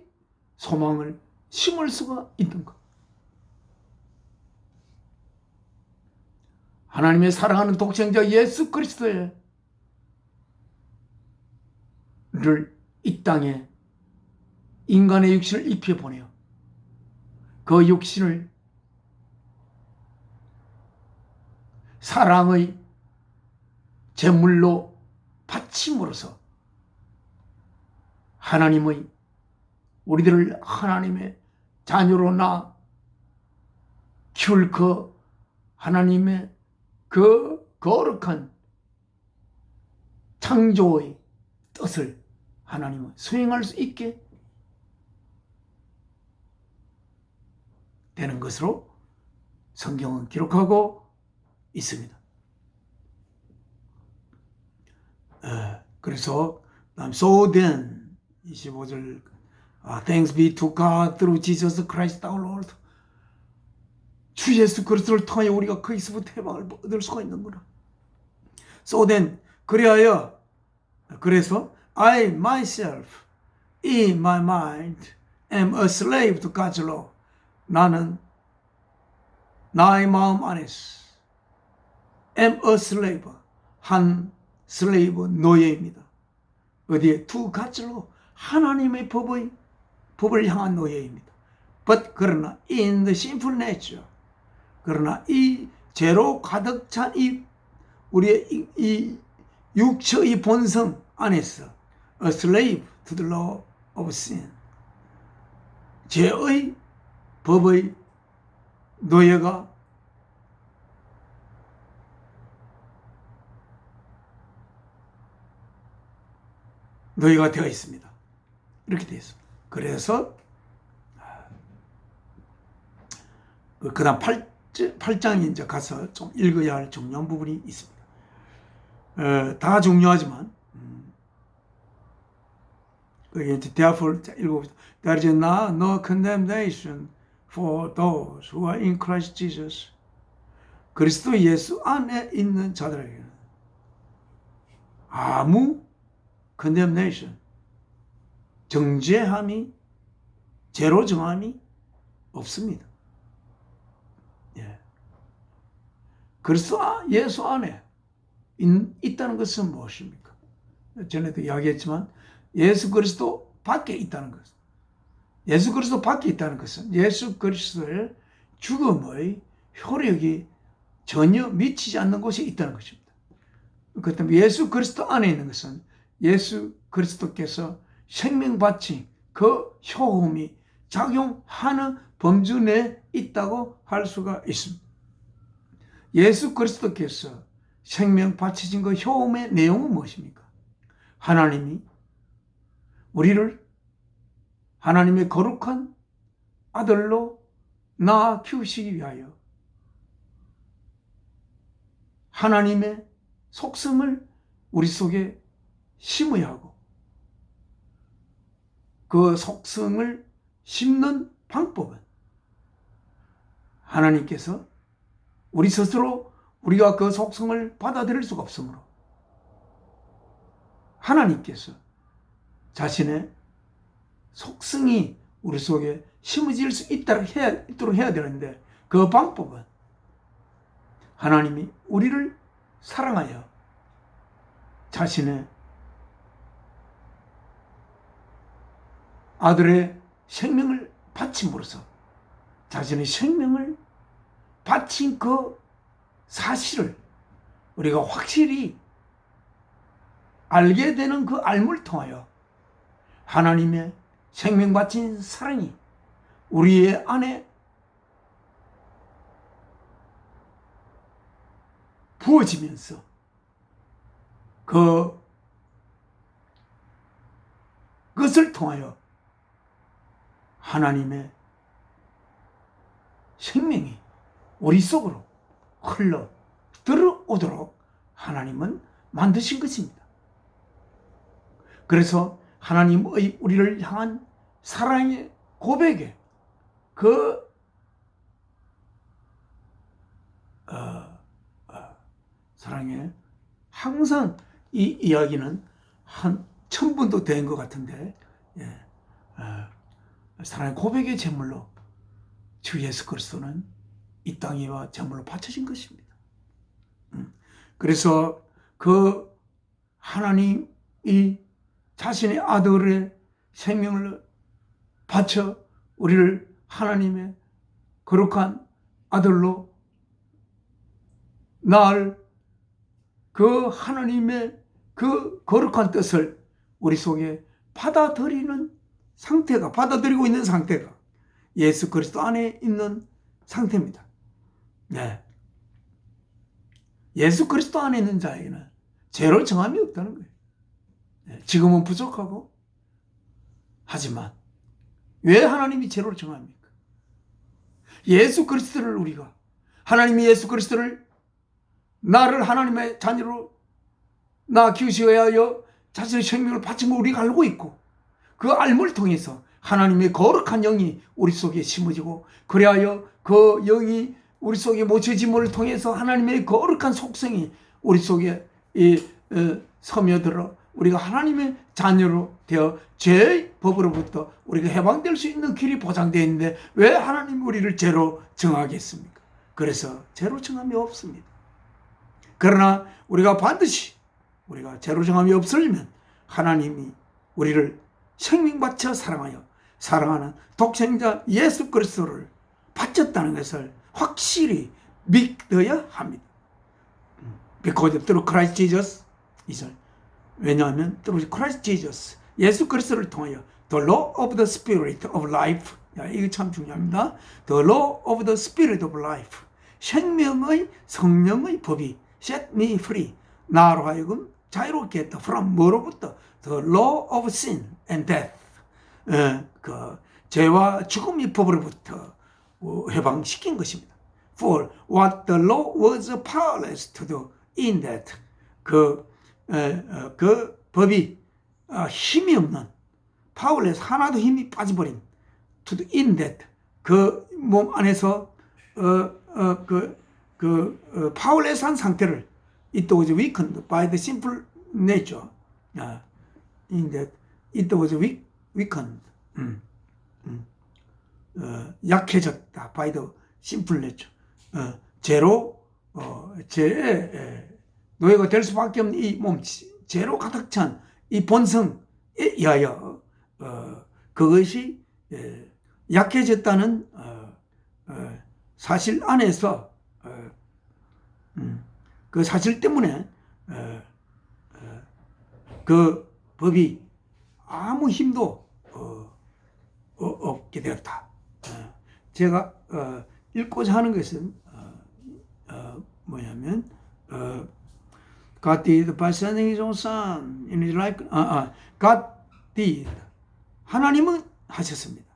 소망을 심을 수가 있는가? 하나님의 사랑하는 독생자 예수 그리스도를 이 땅에 인간의 육신을 입혀 보내어 그 육신을 사랑의 제물로 바침으로써 하나님의 우리들을 하나님의 자녀로 나 키울 그 하나님의 그 거룩한 창조의 뜻을 하나님은 수행할 수 있게 되는 것으로 성경은 기록하고 있습니다. 그래서 So then 25절 Thanks be to God through Jesus Christ our Lord. 주 예수 그리스도를 통하여 우리가 그리스도의 해방을 얻을 수가 있는구나. So then 그래서 I myself in my mind am a slave to God's law. 나는 나의 마음 안에서 am a slave, 한 슬레이브 노예입니다. 어디에? To God's law, 하나님의 법을 향한 노예입니다. But 그러나 in the sinful nature, 그러나 이 죄로 가득 찬 우리의 이 육체의 본성 안에서 a slave to the law of sin, 죄의 법의 노예가 되어 있습니다. 이렇게 되어 있습니다. 그래서 그 다음 8장에 이제 가서 좀 읽어야 할 중요한 부분이 있습니다. 다 중요하지만 Therefore, 읽어봅시다. There is now no condemnation for those who are in Christ Jesus. 그리스도 예수 안에 있는 자들에게는 아무 condemnation, 정죄함이, 죄로 정함이 없습니다. 예. 그리스도 예수 안에 있다는 것은 무엇입니까? 전에도 이야기했지만 예수 그리스도 밖에 있다는 것. 예수 그리스도 밖에 있다는 것은 예수 그리스도의 죽음의 효력이 전혀 미치지 않는 곳에 있다는 것입니다. 그렇다면 예수 그리스도 안에 있는 것은 예수 그리스도께서 생명 바친 그 효험이 작용하는 범주 내에 있다고 할 수가 있습니다. 예수 그리스도께서 생명 바치신 그 효험의 내용은 무엇입니까? 하나님이 우리를 하나님의 거룩한 아들로 낳아 키우시기 위하여 하나님의 속성을 우리 속에 심어야 하고 그 속성을 심는 방법은 하나님께서 우리 스스로 우리가 그 속성을 받아들일 수가 없으므로 하나님께서 자신의 속성이 우리 속에 심어질 수 있도록 해야 되는데 그 방법은 하나님이 우리를 사랑하여 자신의 아들의 생명을 바침으로써 자신의 생명을 바친 그 사실을 우리가 확실히 알게 되는 그 알물 통하여 하나님의 생명 바친 사랑이 우리의 안에 부어지면서 그 그것을 통하여 하나님의 생명이 우리 속으로 흘러 들어오도록 하나님은 만드신 것입니다. 그래서 하나님의 우리를 향한 사랑의 고백에 사랑에 항상 이 이야기는 한 1000번도 된 것 같은데, 사랑의 고백의 제물로 주 예수 그리스도는 이 땅에와 제물로 바쳐진 것입니다. 그래서 그 하나님이 자신의 아들의 생명을 바쳐 우리를 하나님의 거룩한 아들로 낳을 그 하나님의 그 거룩한 뜻을 우리 속에 받아들이고 있는 상태가 예수 그리스도 안에 있는 상태입니다. 네. 예수 그리스도 안에 있는 자에게는 죄로 정함이 없다는 거예요. 네. 지금은 부족하고, 하지만 왜 하나님이 죄로 정합니까? 예수 그리스도를 하나님이 예수 그리스도를 나를 하나님의 자녀로 낳아 키우셔야 하여 자신의 생명을 바친 걸 우리가 알고 있고, 그 알물 통해서 하나님의 거룩한 영이 우리 속에 심어지고, 그리하여 그 영이 우리 속에 묻혀짐을 통해서 하나님의 거룩한 속성이 우리 속에 스며들어 우리가 하나님의 자녀로 되어 죄의 법으로부터 우리가 해방될 수 있는 길이 보장되어 있는데 왜 하나님이 우리를 죄로 정하겠습니까? 그래서 죄로 정함이 없습니다. 그러나 우리가 반드시 우리가 죄로 정함이 없으려면 하나님이 우리를 생명 바쳐 사랑하는 독생자 예수 그리스도를 바쳤다는 것을 확실히 믿어야 합니다. Because through Christ Jesus, 왜냐하면 through Christ Jesus, 예수 그리스도를 통하여 the law of the spirit of life, 이거 참 중요합니다. The law of the spirit of life, 성령의 법이 set me free, 나로 하여금 자유롭게 했다. from 뭐로부터? The law of sin and death, 그 죄와 죽음의 법으로부터 해방시킨 것입니다. For what the law was powerless to do in that, 그 법이 힘이 없는, powerless, 하나도 힘이 빠져버린, to do in that, 그 몸 안에서 powerless한 상태를 it was weakened by the simple nature, in that it was weakened, 약해졌다 by the simple nature, 죄로 죄의 노예가 될 수밖에 없는 이 몸, 죄로 가득 찬 이 본성에 의하여 그것이 약해졌다는 사실 안에서 그 사실 때문에 그 법이 아무 힘도 없게 되었다. 제가 읽고자 하는 것은 뭐냐면 God did by sending His own Son in His likeness. God did, 하나님은 하셨습니다.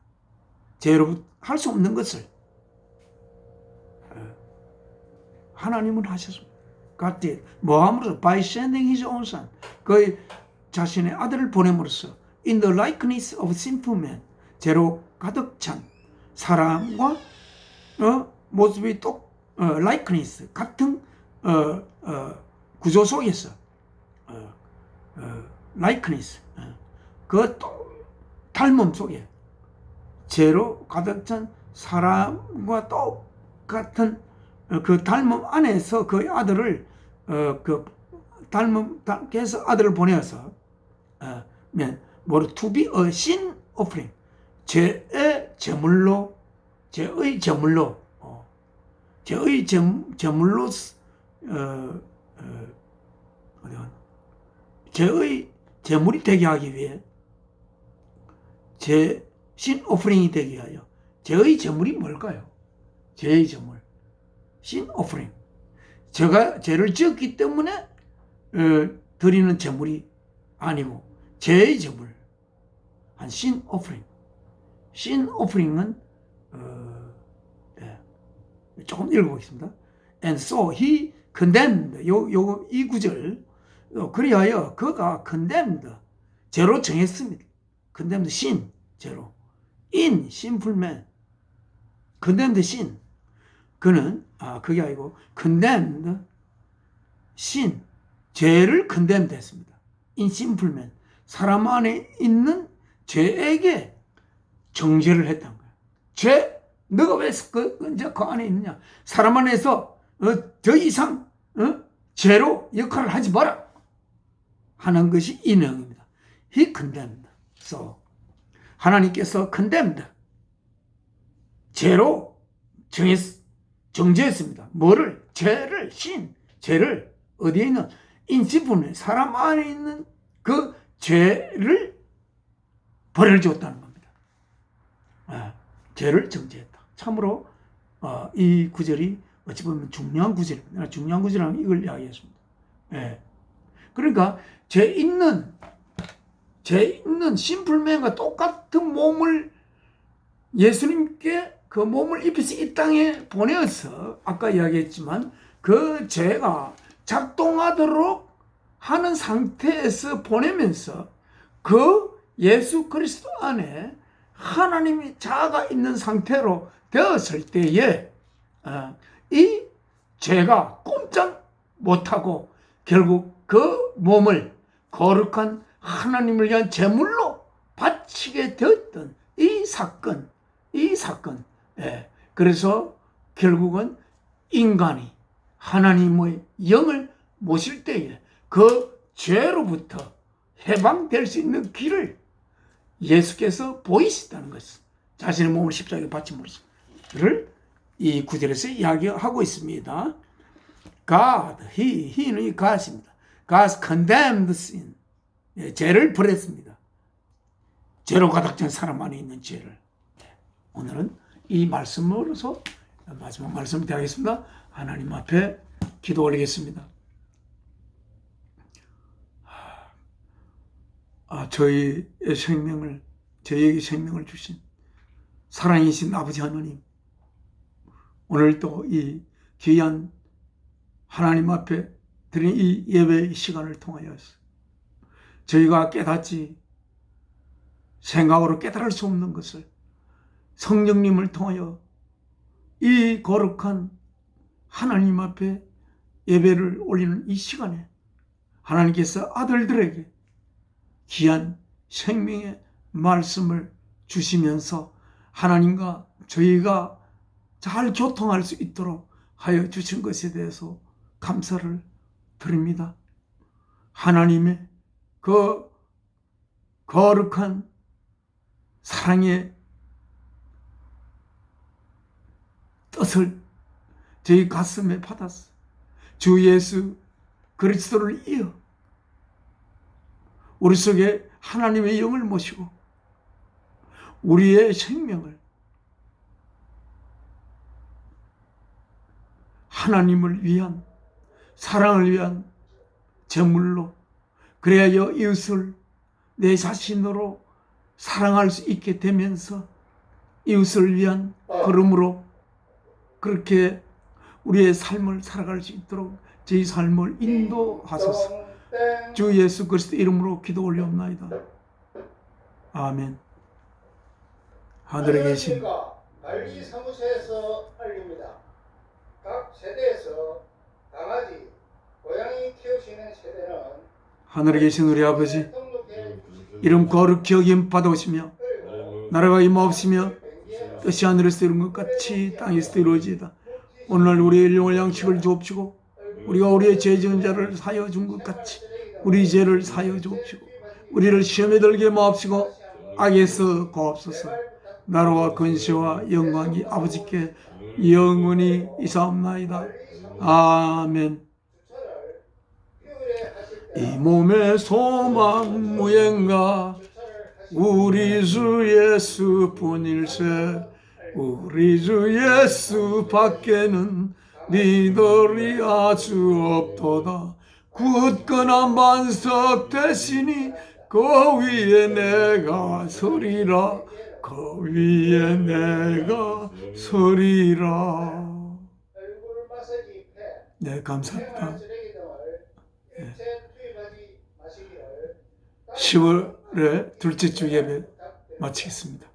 죄로 할 수 없는 것을 하나님은 하셨습니다. God did. 뭐 함으로써? By sending His own Son, 그 자신의 아들을 보냄으로써 in the likeness of sinful man, 죄로 가득 찬 사람과 모습이 likeness, 같은 구조 속에서 likeness, 그 닮음 속에 죄로 가득 찬 사람과 똑같은 그 닮음 안에서 그 아들을 그 닮음께서 아들을 보내어서 to be a sin offering, 죄의 제물로 죄의 제물이 되게 하기 위해, 신 오프링이 되게 하여. 죄의 제물이 뭘까요? 죄의 제물, 신 오프링. 제가 죄를 지었기 때문에 드리는 제물이 아니고 죄의 제물, 한 sin offering. sin offering은 조금 읽어보겠습니다. And so he condemned. 이 구절. 그리하여 그가 condemned. 죄로 정했습니다. condemned sin. 죄로. in sinful man. condemned sin. 그는 그게 아니고 condemned sin. 죄를 condemned 했습니다. in sinful man. 사람 안에 있는 죄에게 정죄를 했다는 거예요. 죄, 너가 왜 그 안에 있느냐? 사람 안에서 더 이상 죄로 역할을 하지 마라 하는 것이 이 내용입니다. He condemned. So 하나님께서 condemned. 죄로 정죄했습니다. 뭐를? 죄를, 죄를 어디에 있는? 인신분해 사람 안에 있는 그 죄를 벌을 줬다는 겁니다. 죄를 정죄했다. 참으로 이 구절이 어찌 보면 중요한 구절입니다. 중요한 구절이라는 이걸 이야기했습니다. 그러니까 죄 있는 심플맨과 똑같은 몸을 예수님께 그 몸을 입혀서 이 땅에 보내어서 아까 이야기했지만 그 죄가 작동하도록 하는 상태에서 보내면서 그 예수 그리스도 안에 하나님이 자아가 있는 상태로 되었을 때에 이 죄가 꼼짝 못하고 결국 그 몸을 거룩한 하나님을 위한 제물로 바치게 되었던 이 사건. 그래서 결국은 인간이 하나님의 영을 모실 때에 그 죄로부터 해방될 수 있는 길을 예수께서 보이시다는 것을 자신의 몸을 십자가에 바침으로를 이 구절에서 이야기하고 있습니다. God, He는 God입니다. God condemned sin. 죄를 벌했습니다. 죄로 가득 찬 사람 안에 있는 죄를. 오늘은 이 말씀으로서 마지막 말씀을 드리겠습니다. 하나님 앞에 기도 올리겠습니다. 저희에게 생명을 주신 사랑이신 아버지 하나님, 오늘도 이 귀한 하나님 앞에 드린 이 예배 시간을 통하여서 저희가 깨닫지 생각으로 깨달을 수 없는 것을 성령님을 통하여 이 거룩한 하나님 앞에 예배를 올리는 이 시간에 하나님께서 아들들에게 귀한 생명의 말씀을 주시면서 하나님과 저희가 잘 교통할 수 있도록 하여 주신 것에 대해서 감사를 드립니다. 하나님의 그 거룩한 사랑의 뜻을 저희 가슴에 받았어. 주 예수 그리스도를 이어 우리 속에 하나님의 영을 모시고 우리의 생명을 하나님을 위한 사랑을 위한 제물로, 그래야 이웃을 내 자신으로 사랑할 수 있게 되면서 이웃을 위한 걸음으로 그렇게 우리의 삶을 살아갈 수 있도록 저희 삶을 인도하소서. 주 예수 그리스도 이름으로 기도 올려옵나이다. 아멘. 하늘에 계신 관리 사무소에서 알립니다. 각 세대에서 강아지, 고양이 키우시는 세대는 하늘에 계신 우리 아버지, 이름 거룩히 여김 받아오시며 나라가 임하옵시며 뜻이 하늘에서 이룬 것 같이 땅에서도 이루어지이다. 오늘날 우리의 일용할 양식을 주옵시고 우리가 우리의 죄 지은 자를 사하여 준 것 같이 우리 죄를 사하여 주옵시고 우리를 시험에 들게 마옵시고 악에서 구하옵소서. 나라와 권세와 영광이 아버지께 영원히 있사옵나이다. 아멘. 이 몸의 소망 무행가 우리 주 예수뿐일세. 우리 주 예수 밖에는 니들이 아주 없도다. 굳건한 반석 되시니 그 위에 내가 서리라 그 위에 내가 서리라. 얼굴 마사지 팩, 네, 감사합니다. 생활 쓰레기 등을 일체 투입하지 마시기를 10월에 둘째 주 예배 부탁드립니다. 마치겠습니다.